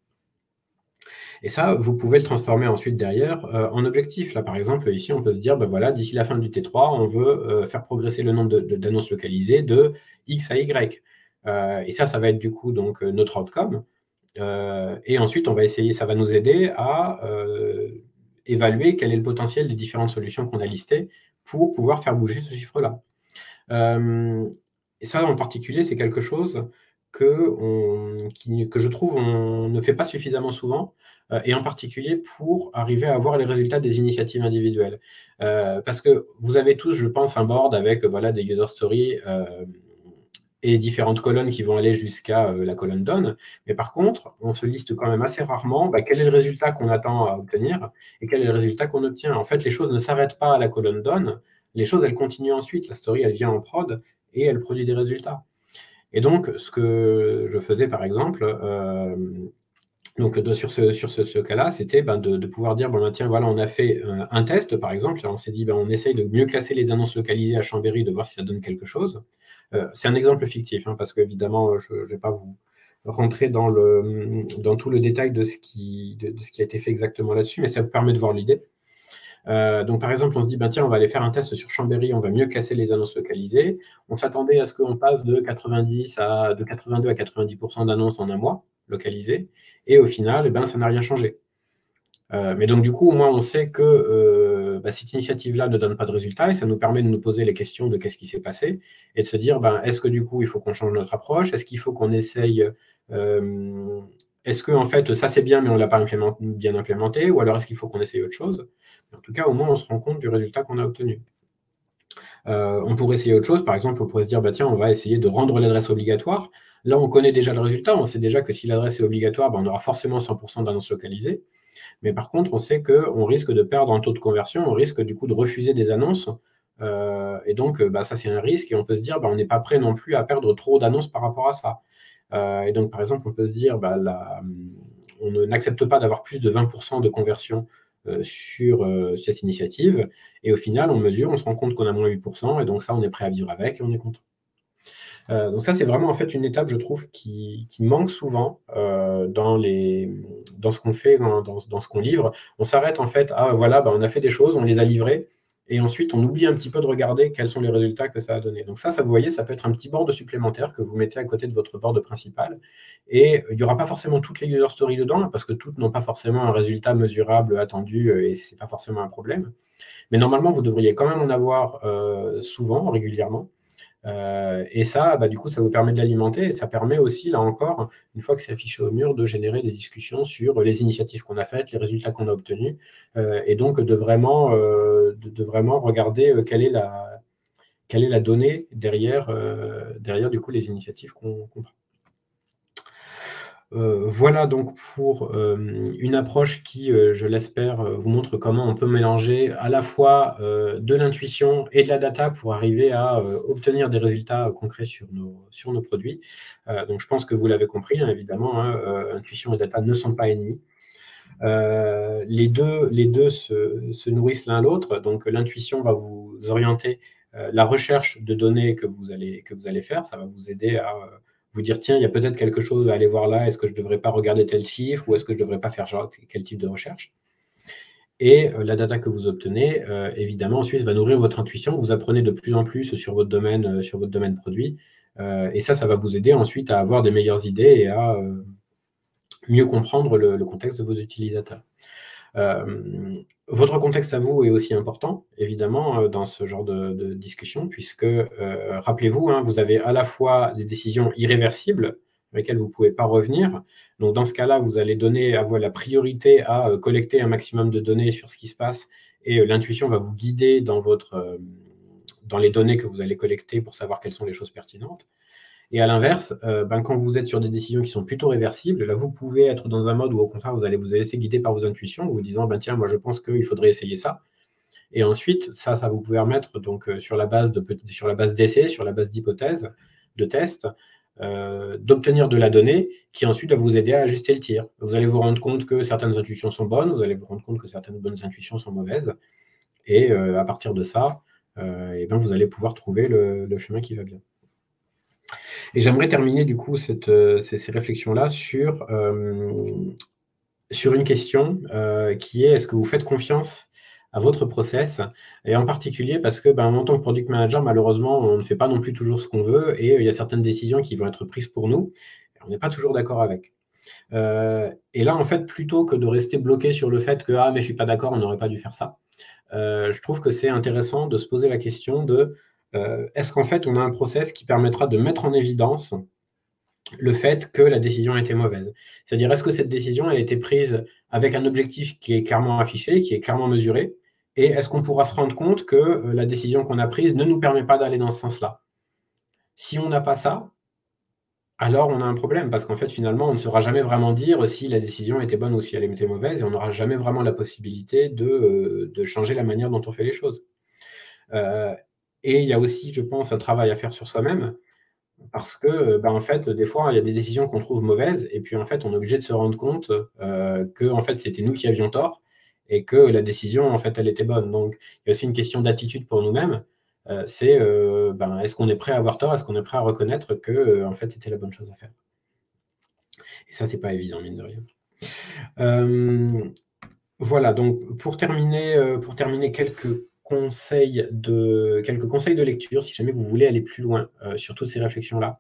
Et ça, vous pouvez le transformer ensuite derrière en objectif. Là, par exemple, ici, on peut se dire, ben voilà, d'ici la fin du T3, on veut faire progresser le nombre d'annonces localisées de X à Y. Et ça va être du coup donc, notre outcome. Et ensuite, on va essayer, ça va nous aider à évaluer quel est le potentiel des différentes solutions qu'on a listées pour pouvoir faire bouger ce chiffre-là. Et ça, en particulier, c'est quelque chose que je trouve on ne fait pas suffisamment souvent, et en particulier pour arriver à avoir les résultats des initiatives individuelles. Parce que vous avez tous, je pense, un board avec des user stories et différentes colonnes qui vont aller jusqu'à la colonne done. Mais par contre, on se liste quand même assez rarement quel est le résultat qu'on attend à obtenir et quel est le résultat qu'on obtient. En fait, les choses ne s'arrêtent pas à la colonne done, les choses, elles continuent ensuite. La story, elle vient en prod et elle produit des résultats. Et donc, ce que je faisais, par exemple, sur ce cas-là, c'était de pouvoir dire, tiens, voilà, on a fait un test, par exemple, on s'est dit, on essaye de mieux classer les annonces localisées à Chambéry, de voir si ça donne quelque chose. C'est un exemple fictif, parce qu'évidemment, je ne vais pas vous rentrer dans tout le détail de ce qui a été fait exactement là-dessus, mais ça vous permet de voir l'idée. Donc, par exemple, on se dit, tiens, on va aller faire un test sur Chambéry, on va mieux classer les annonces localisées. On s'attendait à ce qu'on passe de 82 à 90% d'annonces en un mois localisées. Et au final, ça n'a rien changé. Mais donc, du coup, au moins, on sait que cette initiative-là ne donne pas de résultat et ça nous permet de nous poser les questions de qu'est-ce qui s'est passé et de se dire, est-ce que du coup, il faut qu'on change notre approche? Est-ce qu'il faut qu'on essaye est-ce que, en fait, ça, c'est bien, mais on ne l'a pas bien implémenté? Ou alors, est-ce qu'il faut qu'on essaye autre chose? En tout cas, au moins, on se rend compte du résultat qu'on a obtenu. On pourrait essayer autre chose. Par exemple, on pourrait se dire, tiens, on va essayer de rendre l'adresse obligatoire. Là, on connaît déjà le résultat. On sait déjà que si l'adresse est obligatoire, on aura forcément 100% d'annonces localisées. Mais par contre, on sait qu'on risque de perdre un taux de conversion. On risque du coup de refuser des annonces. Et donc, ça, c'est un risque. Et on peut se dire, on n'est pas prêt non plus à perdre trop d'annonces par rapport à ça. Et donc, par exemple, on peut se dire, on n'accepte pas d'avoir plus de 20% de conversion sur cette initiative. Et au final, on mesure, on se rend compte qu'on a moins 8%. Et donc ça, on est prêt à vivre avec et on est content. Donc ça, c'est vraiment en fait une étape, je trouve, qui manque souvent dans ce qu'on fait, dans ce qu'on livre. On s'arrête en fait à, on a fait des choses, on les a livrées. Et ensuite, on oublie un petit peu de regarder quels sont les résultats que ça a donné. Donc ça, vous voyez, ça peut être un petit board supplémentaire que vous mettez à côté de votre board principal. Et il n'y aura pas forcément toutes les user stories dedans, parce que toutes n'ont pas forcément un résultat mesurable attendu, et ce n'est pas forcément un problème. Mais normalement, vous devriez quand même en avoir souvent, régulièrement. Et ça, du coup, ça vous permet de l'alimenter et ça permet aussi, là encore, une fois que c'est affiché au mur, de générer des discussions sur les initiatives qu'on a faites, les résultats qu'on a obtenus, et donc de vraiment regarder quelle est la donnée derrière du coup, les initiatives qu'on prend. Voilà donc pour une approche qui, je l'espère, vous montre comment on peut mélanger à la fois de l'intuition et de la data pour arriver à obtenir des résultats concrets sur nos produits. Donc je pense que vous l'avez compris, évidemment, intuition et data ne sont pas ennemis. Les deux se nourrissent l'un l'autre. Donc l'intuition va vous orienter la recherche de données que vous allez faire. Ça va vous aider à vous dire, tiens, il y a peut-être quelque chose à aller voir là, est-ce que je ne devrais pas regarder tel chiffre ou est-ce que je ne devrais pas faire quel type de recherche? Et la data que vous obtenez, évidemment, ensuite, va nourrir votre intuition. Vous apprenez de plus en plus sur votre domaine produit. Et ça va vous aider ensuite à avoir des meilleures idées et à mieux comprendre le contexte de vos utilisateurs. Votre contexte à vous est aussi important, évidemment, dans ce genre de discussion, puisque, rappelez-vous, hein, vous avez à la fois des décisions irréversibles sur lesquelles vous ne pouvez pas revenir. Donc, dans ce cas-là, vous allez donner à vous la priorité à collecter un maximum de données sur ce qui se passe, et l'intuition va vous guider dans les données que vous allez collecter pour savoir quelles sont les choses pertinentes. Et à l'inverse, quand vous êtes sur des décisions qui sont plutôt réversibles, là, vous pouvez être dans un mode où, au contraire, vous allez vous laisser guider par vos intuitions, vous disant, tiens, moi, je pense qu'il faudrait essayer ça. Et ensuite, ça va vous permettre, donc, sur la base d'essais, sur la base d'hypothèses, de tests, d'obtenir de la donnée qui ensuite va vous aider à ajuster le tir. Vous allez vous rendre compte que certaines intuitions sont bonnes, vous allez vous rendre compte que certaines bonnes intuitions sont mauvaises. Et à partir de ça, vous allez pouvoir trouver le chemin qui va bien. Et j'aimerais terminer du coup ces réflexions-là sur une question qui est: est-ce que vous faites confiance à votre process? Et en particulier parce que en tant que product manager, malheureusement, on ne fait pas non plus toujours ce qu'on veut, et il y a certaines décisions qui vont être prises pour nous, et on n'est pas toujours d'accord avec. Et là, en fait, plutôt que de rester bloqué sur le fait que « ah, mais je ne suis pas d'accord, on n'aurait pas dû faire ça », je trouve que c'est intéressant de se poser la question de est-ce qu'en fait, on a un process qui permettra de mettre en évidence le fait que la décision a été mauvaise? C'est-à-dire, est-ce que cette décision elle a été prise avec un objectif qui est clairement affiché, qui est clairement mesuré, et est-ce qu'on pourra se rendre compte que la décision qu'on a prise ne nous permet pas d'aller dans ce sens-là? Si on n'a pas ça, alors on a un problème, parce qu'en fait, finalement, on ne saura jamais vraiment dire si la décision était bonne ou si elle était mauvaise, et on n'aura jamais vraiment la possibilité de changer la manière dont on fait les choses. Et il y a aussi, je pense, un travail à faire sur soi-même, parce que, en fait, des fois, il y a des décisions qu'on trouve mauvaises, et puis en fait, on est obligé de se rendre compte que en fait, c'était nous qui avions tort, et que la décision, en fait, elle était bonne. Donc, il y a aussi une question d'attitude pour nous-mêmes. C'est est-ce qu'on est prêt à avoir tort? Est-ce qu'on est prêt à reconnaître que en fait, c'était la bonne chose à faire? Et ça, c'est pas évident, mine de rien. Voilà, donc pour terminer, quelques conseils de lecture, si jamais vous voulez aller plus loin sur toutes ces réflexions-là.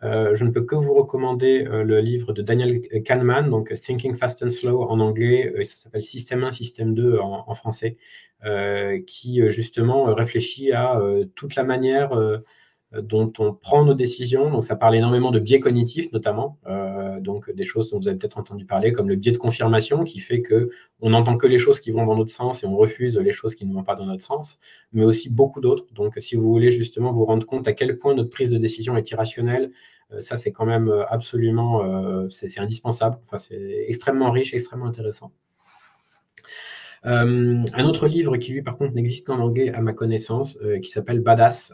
Je ne peux que vous recommander le livre de Daniel Kahneman, donc Thinking Fast and Slow en anglais, et ça s'appelle Système 1, Système 2 en français, qui justement réfléchit à toute la manière dont on prend nos décisions. Donc, ça parle énormément de biais cognitifs, notamment, donc des choses dont vous avez peut-être entendu parler, comme le biais de confirmation, qui fait qu'on n'entend que les choses qui vont dans notre sens et on refuse les choses qui ne vont pas dans notre sens, mais aussi beaucoup d'autres. Donc, si vous voulez justement vous rendre compte à quel point notre prise de décision est irrationnelle, ça, c'est quand même absolument, c'est indispensable. Enfin, c'est extrêmement riche, extrêmement intéressant. Un autre livre qui, lui, par contre, n'existe qu'en anglais à ma connaissance, qui s'appelle Badass,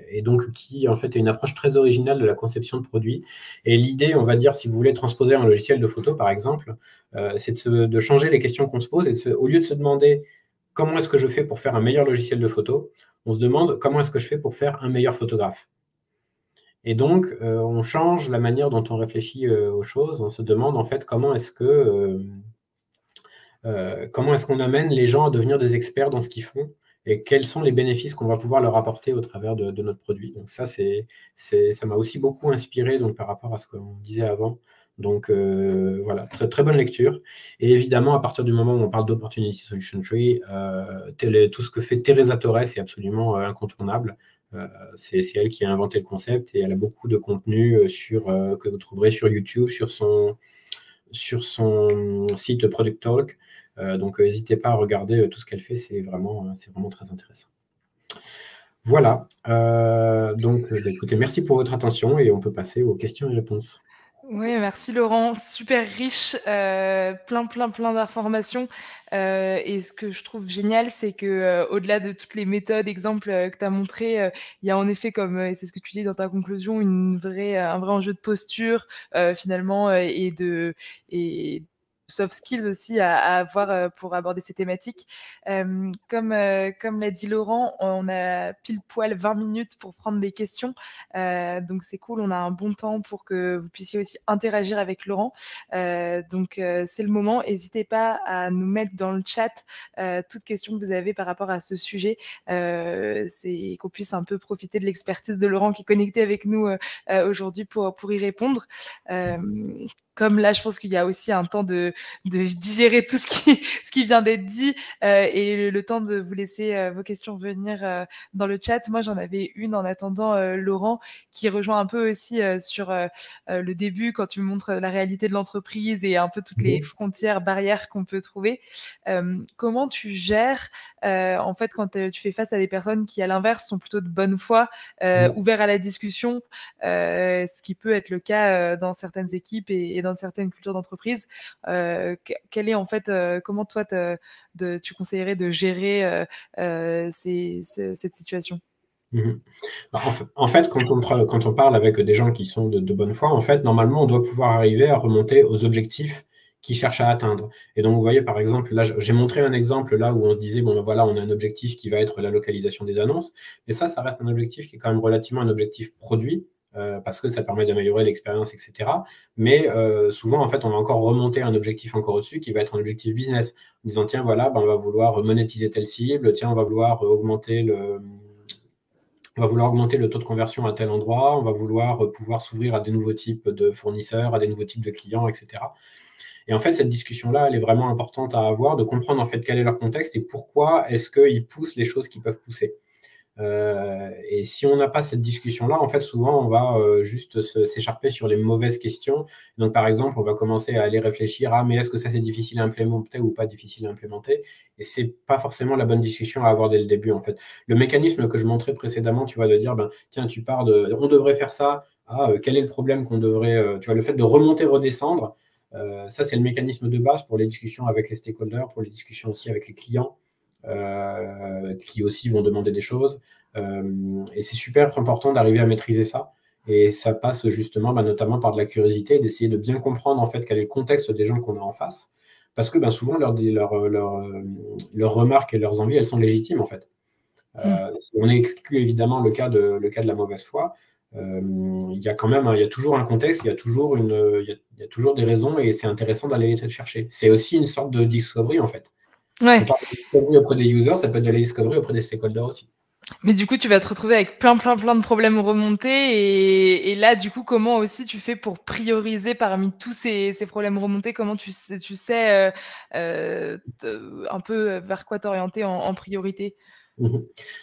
et donc qui, en fait, est une approche très originale de la conception de produits. Et l'idée, on va dire, si vous voulez transposer un logiciel de photo, par exemple, c'est de changer les questions qu'on se pose, et au lieu de se demander comment est-ce que je fais pour faire un meilleur logiciel de photo, on se demande comment est-ce que je fais pour faire un meilleur photographe. Et donc, on change la manière dont on réfléchit aux choses. On se demande, en fait, comment est-ce qu'on amène les gens à devenir des experts dans ce qu'ils font, et quels sont les bénéfices qu'on va pouvoir leur apporter au travers de notre produit. Donc ça m'a aussi beaucoup inspiré, donc, par rapport à ce qu'on disait avant. Donc voilà, très, très bonne lecture. Et évidemment, à partir du moment où on parle d'Opportunity Solution Tree, tout ce que fait Teresa Torres est absolument incontournable. C'est elle qui a inventé le concept, et elle a beaucoup de contenu que vous trouverez sur YouTube, sur son site Product Talk. Donc, n'hésitez pas à regarder tout ce qu'elle fait, c'est vraiment très intéressant. Voilà. Donc, écoutez, merci pour votre attention, et on peut passer aux questions et réponses. Oui, merci Laurent, super riche, plein d'informations. Et ce que je trouve génial, c'est que au-delà de toutes les méthodes, exemples que tu as montré, il y a en effet, comme et c'est ce que tu dis dans ta conclusion, un vrai enjeu de posture finalement, et soft skills aussi à avoir pour aborder ces thématiques. Comme l'a dit Laurent, on a pile poil 20 minutes pour prendre des questions. Donc c'est cool, on a un bon temps pour que vous puissiez aussi interagir avec Laurent. Donc c'est le moment. N'hésitez pas à nous mettre dans le chat toutes questions que vous avez par rapport à ce sujet. C'est qu'on puisse un peu profiter de l'expertise de Laurent qui est connecté avec nous aujourd'hui pour y répondre. Comme là, je pense qu'il y a aussi un temps de digérer tout ce qui vient d'être dit et le temps de vous laisser vos questions venir dans le chat. Moi, j'en avais une en attendant, Laurent, qui rejoint un peu aussi sur le début quand tu me montres la réalité de l'entreprise et un peu toutes les frontières, barrières qu'on peut trouver. Comment tu gères en fait quand tu fais face à des personnes qui, à l'inverse, sont plutôt de bonne foi, ouverts à la discussion, ce qui peut être le cas dans certaines équipes et dans certaines cultures d'entreprise. Quel est en fait, comment toi tu conseillerais de gérer cette situation? En fait, quand on parle avec des gens qui sont de bonne foi, en fait, normalement, on doit pouvoir arriver à remonter aux objectifs qu'ils cherchent à atteindre. Et donc, vous voyez, par exemple, là, j'ai montré un exemple là où on se disait, bon, ben voilà, on a un objectif qui va être la localisation des annonces, mais ça reste un objectif qui est quand même relativement un objectif produit, parce que ça permet d'améliorer l'expérience, etc. Mais souvent, en fait, on va encore remonter un objectif encore au-dessus qui va être un objectif business, en disant, tiens, voilà, ben, on va vouloir monétiser telle cible, tiens, on va vouloir augmenter le taux de conversion à tel endroit, on va vouloir pouvoir s'ouvrir à des nouveaux types de fournisseurs, à des nouveaux types de clients, etc. Et en fait, cette discussion-là, elle est vraiment importante à avoir, de comprendre en fait quel est leur contexte et pourquoi est-ce qu'ils poussent les choses qu'ils peuvent pousser. Et si on n'a pas cette discussion-là, en fait, souvent, on va juste s'écharper sur les mauvaises questions. Donc, par exemple, on va commencer à aller réfléchir à mais est-ce que ça, c'est difficile à implémenter ou pas difficile à implémenter? Et c'est pas forcément la bonne discussion à avoir dès le début, en fait. Le mécanisme que je montrais précédemment, tu vois, de dire, ben, tiens, tu pars de on devrait faire ça, quel est le problème qu'on devrait, tu vois, le fait de remonter, redescendre, ça, c'est le mécanisme de base pour les discussions avec les stakeholders, pour les discussions aussi avec les clients. Qui aussi vont demander des choses. Et c'est super important d'arriver à maîtriser ça. Et ça passe justement, notamment par de la curiosité, d'essayer de bien comprendre en fait quel est le contexte des gens qu'on a en face. Parce que souvent, leurs remarques et leurs envies, elles sont légitimes en fait. On exclut évidemment le cas de la mauvaise foi. Il y a quand même, il y a toujours un contexte, il y a toujours des raisons et c'est intéressant d'aller les chercher. C'est aussi une sorte de discovery en fait. Ouais. On parle de discovery auprès des users, ça peut être de la discovery auprès des stakeholders aussi. Mais du coup, tu vas te retrouver avec plein de problèmes remontés. Et là, du coup, comment aussi tu fais pour prioriser parmi tous ces problèmes remontés? Comment tu sais un peu vers quoi t'orienter en priorité?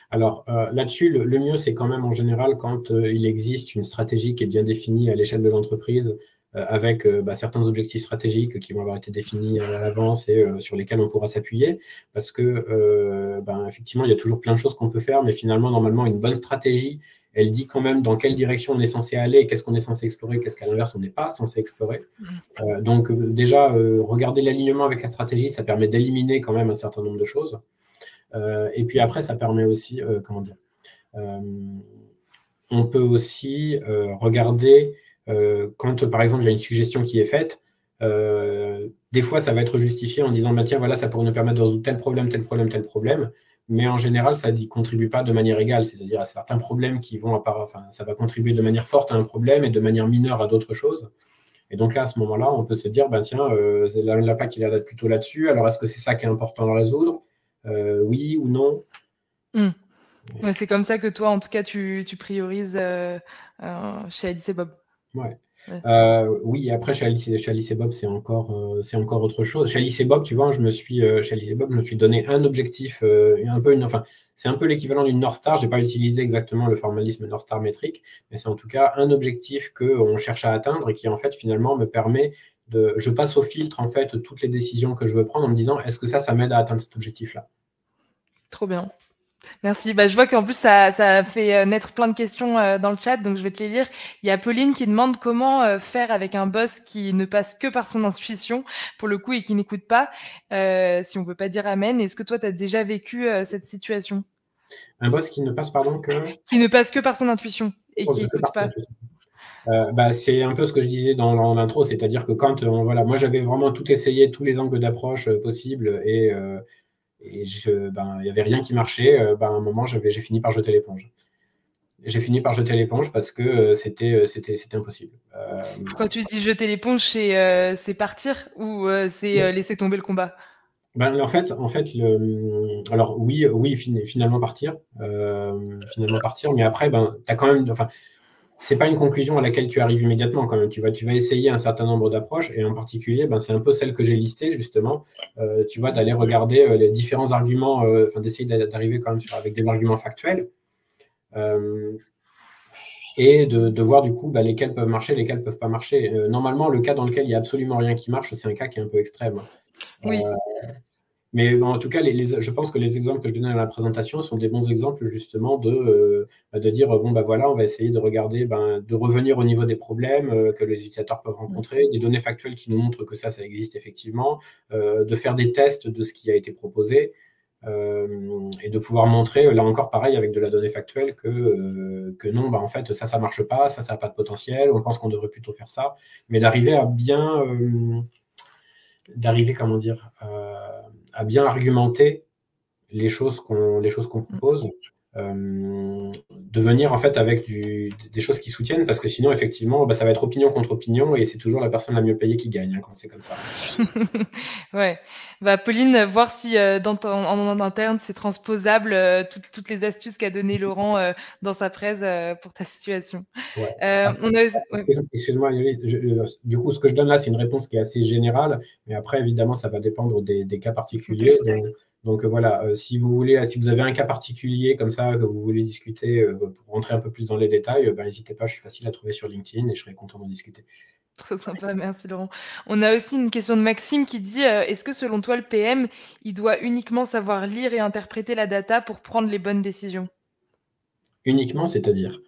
Alors là-dessus, le mieux, c'est quand même en général quand il existe une stratégie qui est bien définie à l'échelle de l'entreprise, avec certains objectifs stratégiques qui vont avoir été définis à l'avance et sur lesquels on pourra s'appuyer, parce que effectivement, il y a toujours plein de choses qu'on peut faire, mais finalement, normalement, une bonne stratégie, elle dit quand même dans quelle direction on est censé aller, qu'est-ce qu'on est censé explorer, qu'est-ce qu'à l'inverse, on n'est pas censé explorer. Donc déjà, regarder l'alignement avec la stratégie, ça permet d'éliminer quand même un certain nombre de choses. Et puis après, ça permet aussi, on peut aussi regarder quand, par exemple, il y a une suggestion qui est faite, des fois, ça va être justifié en disant, tiens, voilà, ça pourrait nous permettre de résoudre tel problème, tel problème, tel problème. Mais en général, ça n'y contribue pas de manière égale. C'est-à-dire à certains problèmes qui vont ça va contribuer de manière forte à un problème et de manière mineure à d'autres choses. Et donc là, à ce moment-là, on peut se dire, tiens, l'impact, il a l'air d'être plutôt là-dessus. Alors, est-ce que c'est ça qui est important à résoudre? Oui ou non? Ouais, c'est comme ça que toi, en tout cas, tu priorises chez Alice et Bob. Ouais. Oui, après, chez Alice et Bob, c'est encore autre chose. Chez Alice et Bob, tu vois, chez Alice et Bob, je me suis donné un objectif, c'est un peu l'équivalent d'une North Star. Je n'ai pas utilisé exactement le formalisme North Star métrique, mais c'est en tout cas un objectif qu'on cherche à atteindre et qui, en fait, finalement, me permet je passe au filtre, en fait, toutes les décisions que je veux prendre en me disant, est-ce que ça m'aide à atteindre cet objectif-là? Trop bien. Merci. Je vois qu'en plus, ça a fait naître plein de questions dans le chat, donc je vais te les lire. Il y a Pauline qui demande comment faire avec un boss qui ne passe que par son intuition, pour le coup, et qui n'écoute pas, si on veut pas dire amen. Est-ce que toi, tu as déjà vécu cette situation? Un boss qui ne passe, pardon, Qui ne passe que par son intuition et qui n'écoute pas. C'est un peu ce que je disais dans l'intro, c'est-à-dire que quand, moi, j'avais vraiment tout essayé, tous les angles d'approche possibles, et il n'y avait rien qui marchait. À un moment, j'ai fini par jeter l'éponge. J'ai fini par jeter l'éponge parce que c'était impossible. Quand tu dis jeter l'éponge, c'est partir ou c'est laisser tomber le combat? En fait, alors oui, finalement partir, mais après, t'as quand même, c'est pas une conclusion à laquelle tu arrives immédiatement quand même. Tu vas essayer un certain nombre d'approches et en particulier, c'est un peu celle que j'ai listée justement. Tu vois, d'aller regarder les différents arguments, d'essayer d'arriver quand même avec des arguments factuels et de voir du coup lesquels peuvent marcher, lesquels peuvent pas marcher. Normalement, le cas dans lequel il n'y a absolument rien qui marche, c'est un cas qui est un peu extrême. Oui. Mais en tout cas, je pense que les exemples que je donnais dans la présentation sont des bons exemples justement de dire voilà, on va essayer de regarder, de revenir au niveau des problèmes que les utilisateurs peuvent rencontrer, des données factuelles qui nous montrent que ça existe effectivement, de faire des tests de ce qui a été proposé et de pouvoir montrer, là encore pareil avec de la donnée factuelle, que non, en fait ça marche pas, ça n'a pas de potentiel, on pense qu'on devrait plutôt faire ça, mais d'arriver à bien à bien argumenter les choses qu'on propose, de venir en fait avec des choses qui soutiennent, parce que sinon effectivement ça va être opinion contre opinion et c'est toujours la personne la mieux payée qui gagne quand c'est comme ça. Ouais. Pauline, voir si en interne c'est transposable toutes les astuces qu'a donné Laurent dans sa presse pour ta situation. Ouais. Ouais. Excuse-moi, du coup, ce que je donne là, c'est une réponse qui est assez générale, mais après, évidemment, ça va dépendre des cas particuliers. Donc voilà, si vous avez un cas particulier comme ça, que vous voulez discuter pour rentrer un peu plus dans les détails, n'hésitez pas, je suis facile à trouver sur LinkedIn et je serai content d'en discuter. Trop sympa, merci Laurent. On a aussi une question de Maxime qui dit est-ce que selon toi, le PM, il doit uniquement savoir lire et interpréter la data pour prendre les bonnes décisions? Uniquement, c'est-à-dire?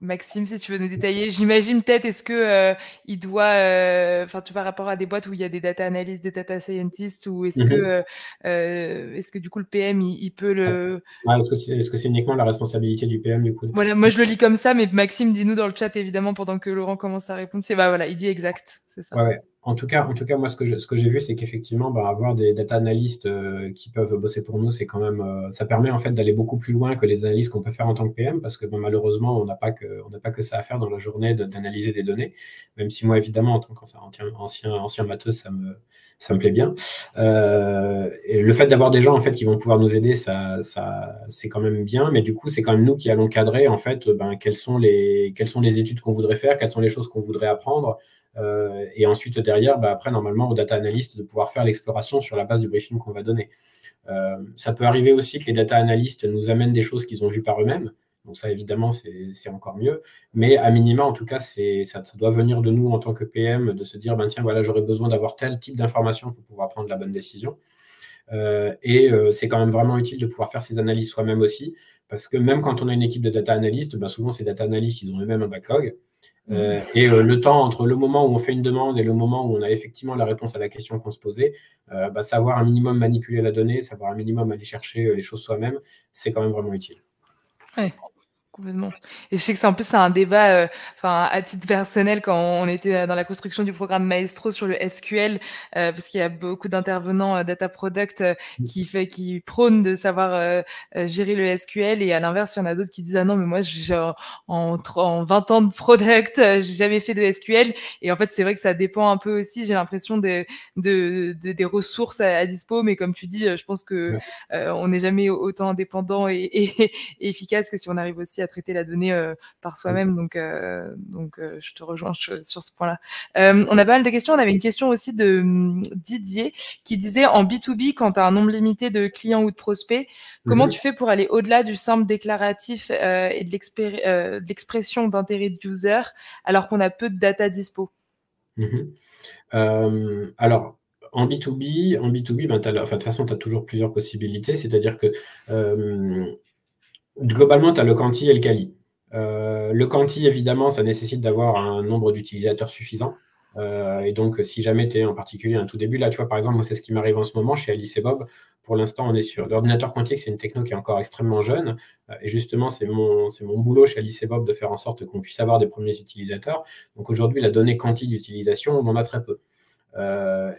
Maxime, si tu veux nous détailler, j'imagine peut-être, est-ce que il doit, par rapport à des boîtes où il y a des data analysts, des data scientists, ou est-ce que du coup le PM, il peut le... Est-ce que c'est uniquement la responsabilité du PM du coup? Voilà, moi je le lis comme ça, mais Maxime, dis-nous dans le chat évidemment pendant que Laurent commence à répondre. Voilà, il dit exact, c'est ça. Ouais. En tout cas, moi, ce que j'ai vu, c'est qu'effectivement, avoir des data analystes qui peuvent bosser pour nous, c'est quand même, ça permet en fait d'aller beaucoup plus loin que les analyses qu'on peut faire en tant que PM, parce que malheureusement, on n'a pas que ça à faire dans la journée d'analyser des données. Même si moi, évidemment, en tant qu'ancien matheux, ça me plaît bien. Et le fait d'avoir des gens en fait qui vont pouvoir nous aider, ça c'est quand même bien. Mais du coup, c'est quand même nous qui allons cadrer en fait, quelles sont les études qu'on voudrait faire, quelles sont les choses qu'on voudrait apprendre. Et ensuite, derrière, après, normalement, au data analyst de pouvoir faire l'exploration sur la base du briefing qu'on va donner. Ça peut arriver aussi que les data analysts nous amènent des choses qu'ils ont vues par eux-mêmes. Donc ça, évidemment, c'est encore mieux. Mais à minima, en tout cas, ça doit venir de nous en tant que PM, de se dire, tiens, voilà, j'aurais besoin d'avoir tel type d'information pour pouvoir prendre la bonne décision. C'est quand même vraiment utile de pouvoir faire ces analyses soi-même aussi, parce que même quand on a une équipe de data analystes, souvent, ces data analystes, ils ont eux-mêmes un backlog. Le temps entre le moment où on fait une demande et le moment où on a effectivement la réponse à la question qu'on se posait, savoir un minimum manipuler la donnée, savoir un minimum aller chercher les choses soi-même, c'est quand même vraiment utile. Ouais. Complètement. Et je sais que c'est un débat, à titre personnel, quand on était dans la construction du programme Maestro sur le SQL, parce qu'il y a beaucoup d'intervenants data product qui prônent de savoir gérer le SQL, et à l'inverse, il y en a d'autres qui disent ah non mais moi en 20 ans de product, j'ai jamais fait de SQL. Et en fait, c'est vrai que ça dépend un peu aussi. J'ai l'impression des ressources à dispo, mais comme tu dis, je pense que on n'est jamais autant indépendant et efficace que si on arrive aussi à traiter la donnée par soi-même. Donc, je te rejoins sur ce point-là. On a pas mal de questions. On avait une question aussi de Didier qui disait en B2B, quand tu as un nombre limité de clients ou de prospects, comment tu fais pour aller au-delà du simple déclaratif et de l'expression d'intérêt de user alors qu'on a peu de data dispo? Alors, en B2B, de toute façon, tu as toujours plusieurs possibilités. C'est-à-dire que globalement, tu as le quanti et le quali. Le quanti, évidemment, ça nécessite d'avoir un nombre d'utilisateurs suffisant. Et donc, si jamais tu es en particulier un tout début, là, tu vois, par exemple, moi, c'est ce qui m'arrive en ce moment chez Alice et Bob. Pour l'instant, on est sur l'ordinateur quantique, c'est une techno qui est encore extrêmement jeune. Et justement, c'est mon boulot chez Alice et Bob de faire en sorte qu'on puisse avoir des premiers utilisateurs. Donc aujourd'hui, la donnée quanti d'utilisation, on en a très peu.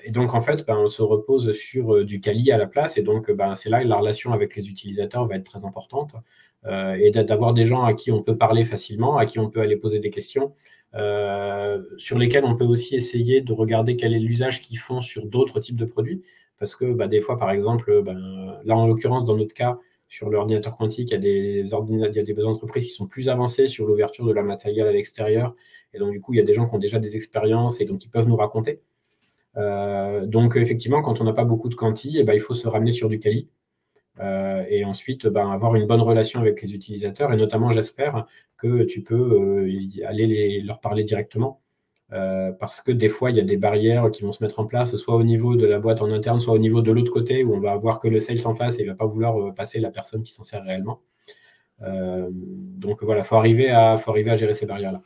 Et donc, en fait, on se repose sur du quali à la place. Et donc, c'est là que la relation avec les utilisateurs va être très importante. Et d'avoir des gens à qui on peut parler facilement, à qui on peut aller poser des questions, sur lesquels on peut aussi essayer de regarder quel est l'usage qu'ils font sur d'autres types de produits. Parce que des fois, par exemple, là, en l'occurrence, dans notre cas, sur l'ordinateur quantique, il y a des entreprises qui sont plus avancées sur l'ouverture de la matériel à l'extérieur. Et donc, du coup, il y a des gens qui ont déjà des expériences et donc qui peuvent nous raconter. Donc, effectivement, quand on n'a pas beaucoup de quanti, il faut se ramener sur du quali. Et ensuite, avoir une bonne relation avec les utilisateurs. Et notamment, j'espère que tu peux aller leur parler directement. Parce que des fois, il y a des barrières qui vont se mettre en place, soit au niveau de la boîte en interne, soit au niveau de l'autre côté, où on va avoir que le sales en face et il ne va pas vouloir passer la personne qui s'en sert réellement. Donc voilà, faut arriver à gérer ces barrières-là.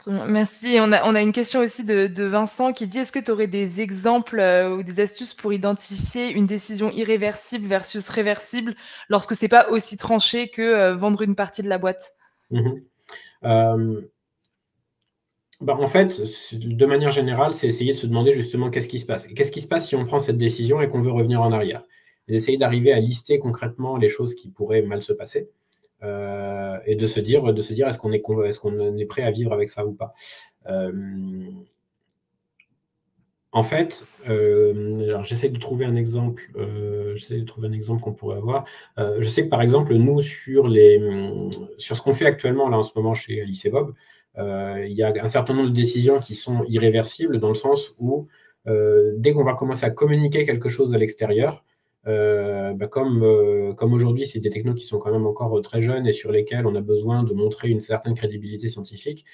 Merci. On a une question aussi de Vincent qui dit: est-ce que tu aurais des exemples ou des astuces pour identifier une décision irréversible versus réversible lorsque c'est pas aussi tranché que vendre une partie de la boîte? En fait, de manière générale, c'est essayer de se demander justement qu'est-ce qui se passe. Qu'est-ce qui se passe si on prend cette décision et qu'on veut revenir en arrière? Et d'essayer d'arriver à lister concrètement les choses qui pourraient mal se passer. Et de se dire est-ce qu'on est prêt à vivre avec ça ou pas. En fait, alors j'essaie de trouver un exemple qu'on pourrait avoir. Je sais que par exemple, nous, sur ce qu'on fait actuellement là en ce moment chez Alice et Bob, il y a un certain nombre de décisions qui sont irréversibles dans le sens où dès qu'on va commencer à communiquer quelque chose à l'extérieur, comme aujourd'hui, c'est des technos qui sont quand même encore très jeunes et sur lesquels on a besoin de montrer une certaine crédibilité scientifique,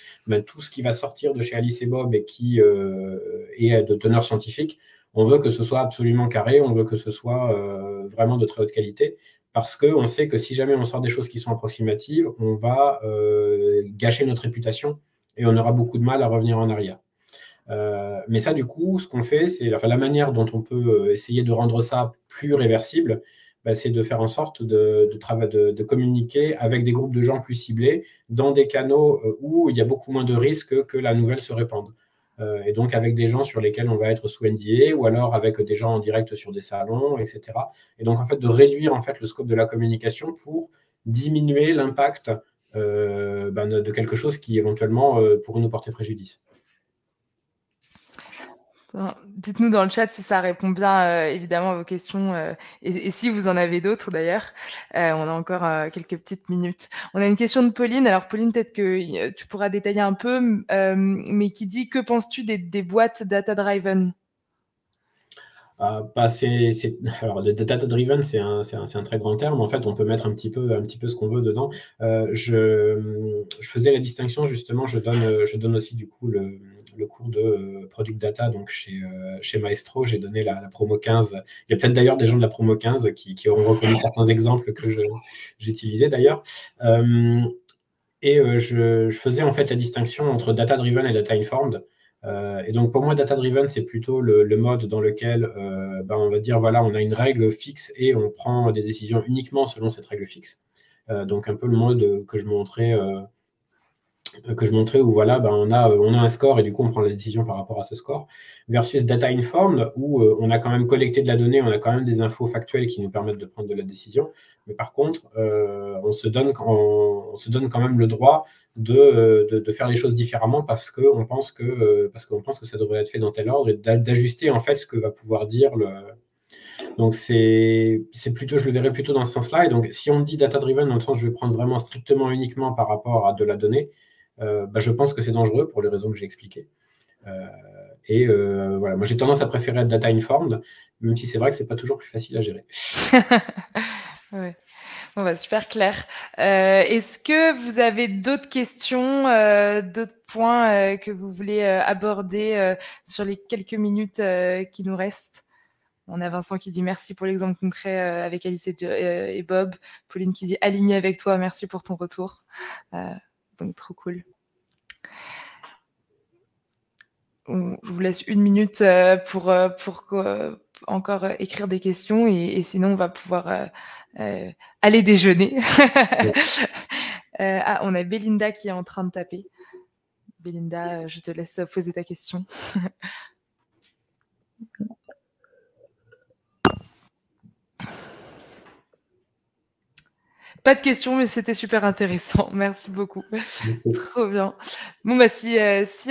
tout ce qui va sortir de chez Alice et Bob et qui est de teneur scientifique, on veut que ce soit absolument carré, on veut que ce soit vraiment de très haute qualité, parce qu'on sait que si jamais on sort des choses qui sont approximatives, on va gâcher notre réputation et on aura beaucoup de mal à revenir en arrière. Mais ça, du coup, ce qu'on fait, c'est la manière dont on peut essayer de rendre ça plus réversible, c'est de faire en sorte de communiquer avec des groupes de gens plus ciblés dans des canaux où il y a beaucoup moins de risques que la nouvelle se répande. Et donc avec des gens sur lesquels on va être sous NDA ou alors avec des gens en direct sur des salons, etc. Et donc en fait de réduire en fait le scope de la communication pour diminuer l'impact de quelque chose qui éventuellement pourrait nous porter préjudice. Dites-nous dans le chat si ça répond bien évidemment à vos questions et si vous en avez d'autres d'ailleurs. On a encore quelques petites minutes. On a une question de Pauline. Alors Pauline, peut-être que tu pourras détailler un peu, mais qui dit: que penses-tu des boîtes data-driven? Alors, le data-driven, c'est un très grand terme. En fait, on peut mettre un petit peu ce qu'on veut dedans. Je faisais la distinction, justement, je donne aussi du coup le cours de Product Data donc chez Maestro. J'ai donné la promo 15. Il y a peut-être d'ailleurs des gens de la promo 15 qui auront reconnu certains exemples que j'utilisais d'ailleurs. Je faisais en fait la distinction entre data-driven et data-informed. Et donc pour moi, data-driven, c'est plutôt le mode dans lequel on va dire, voilà, on a une règle fixe et on prend des décisions uniquement selon cette règle fixe. Donc un peu le mode que je montrais où voilà, on a un score et du coup on prend la décision par rapport à ce score, versus data informed où on a quand même collecté de la donnée, on a quand même des infos factuelles qui nous permettent de prendre de la décision, mais par contre on se donne quand même le droit de faire les choses différemment parce qu'on pense que ça devrait être fait dans tel ordre et d'ajuster en fait ce que va pouvoir dire donc c'est plutôt, je le verrais plutôt dans ce sens-là. Et donc si on dit data driven dans le sens je vais prendre vraiment strictement uniquement par rapport à de la donnée, je pense que c'est dangereux pour les raisons que j'ai expliquées. Voilà, moi j'ai tendance à préférer être data informed, même si c'est vrai que c'est pas toujours plus facile à gérer. Ouais. Bon, super clair. Est-ce que vous avez d'autres questions, d'autres points que vous voulez aborder sur les quelques minutes qui nous restent? On a Vincent qui dit merci pour l'exemple concret avec Alice et Bob. Pauline qui dit aligné avec toi, merci pour ton retour. Donc trop cool. Je vous laisse une minute pour encore écrire des questions et sinon on va pouvoir aller déjeuner. On a Belinda qui est en train de taper. Belinda, je te laisse poser ta question. Pas de questions, mais c'était super intéressant. Merci beaucoup. Merci. Trop bien. Bon, bah, si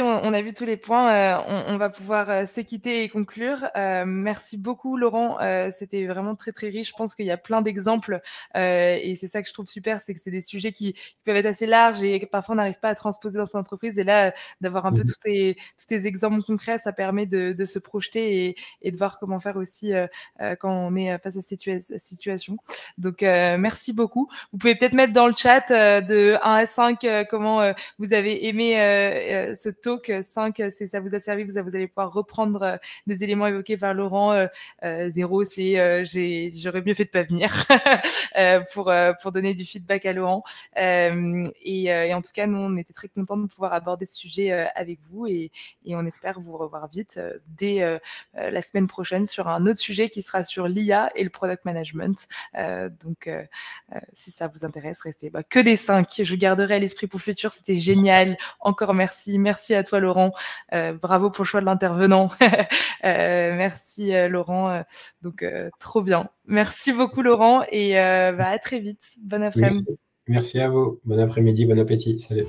on a vu tous les points, on va pouvoir se quitter et conclure. Merci beaucoup, Laurent. C'était vraiment très, très riche. Je pense qu'il y a plein d'exemples et c'est ça que je trouve super, c'est que c'est des sujets qui peuvent être assez larges et que parfois on n'arrive pas à transposer dans son entreprise. Et là, d'avoir un peu Mhm. tous tes exemples concrets, ça permet de se projeter et de voir comment faire aussi quand on est face à cette situation. Donc, merci beaucoup. Vous pouvez peut-être mettre dans le chat de 1 à 5 comment vous avez aimé ce talk. 5, c'est ça vous a servi, vous allez pouvoir reprendre des éléments évoqués par Laurent. 0, c'est j'aurais mieux fait de pas venir pour donner du feedback à Laurent. Et en tout cas, nous, on était très contents de pouvoir aborder ce sujet avec vous et on espère vous revoir vite dès la semaine prochaine sur un autre sujet qui sera sur l'IA et le product management. Donc, si ça vous intéresse, restez. Que des 5. Je garderai à l'esprit pour le futur. C'était génial. Encore merci. Merci à toi, Laurent. Bravo pour le choix de l'intervenant. Merci, Laurent. Donc, trop bien. Merci beaucoup, Laurent. Et à très vite. Bon après-midi. Merci. Merci à vous. Bon après-midi, bon appétit. Salut.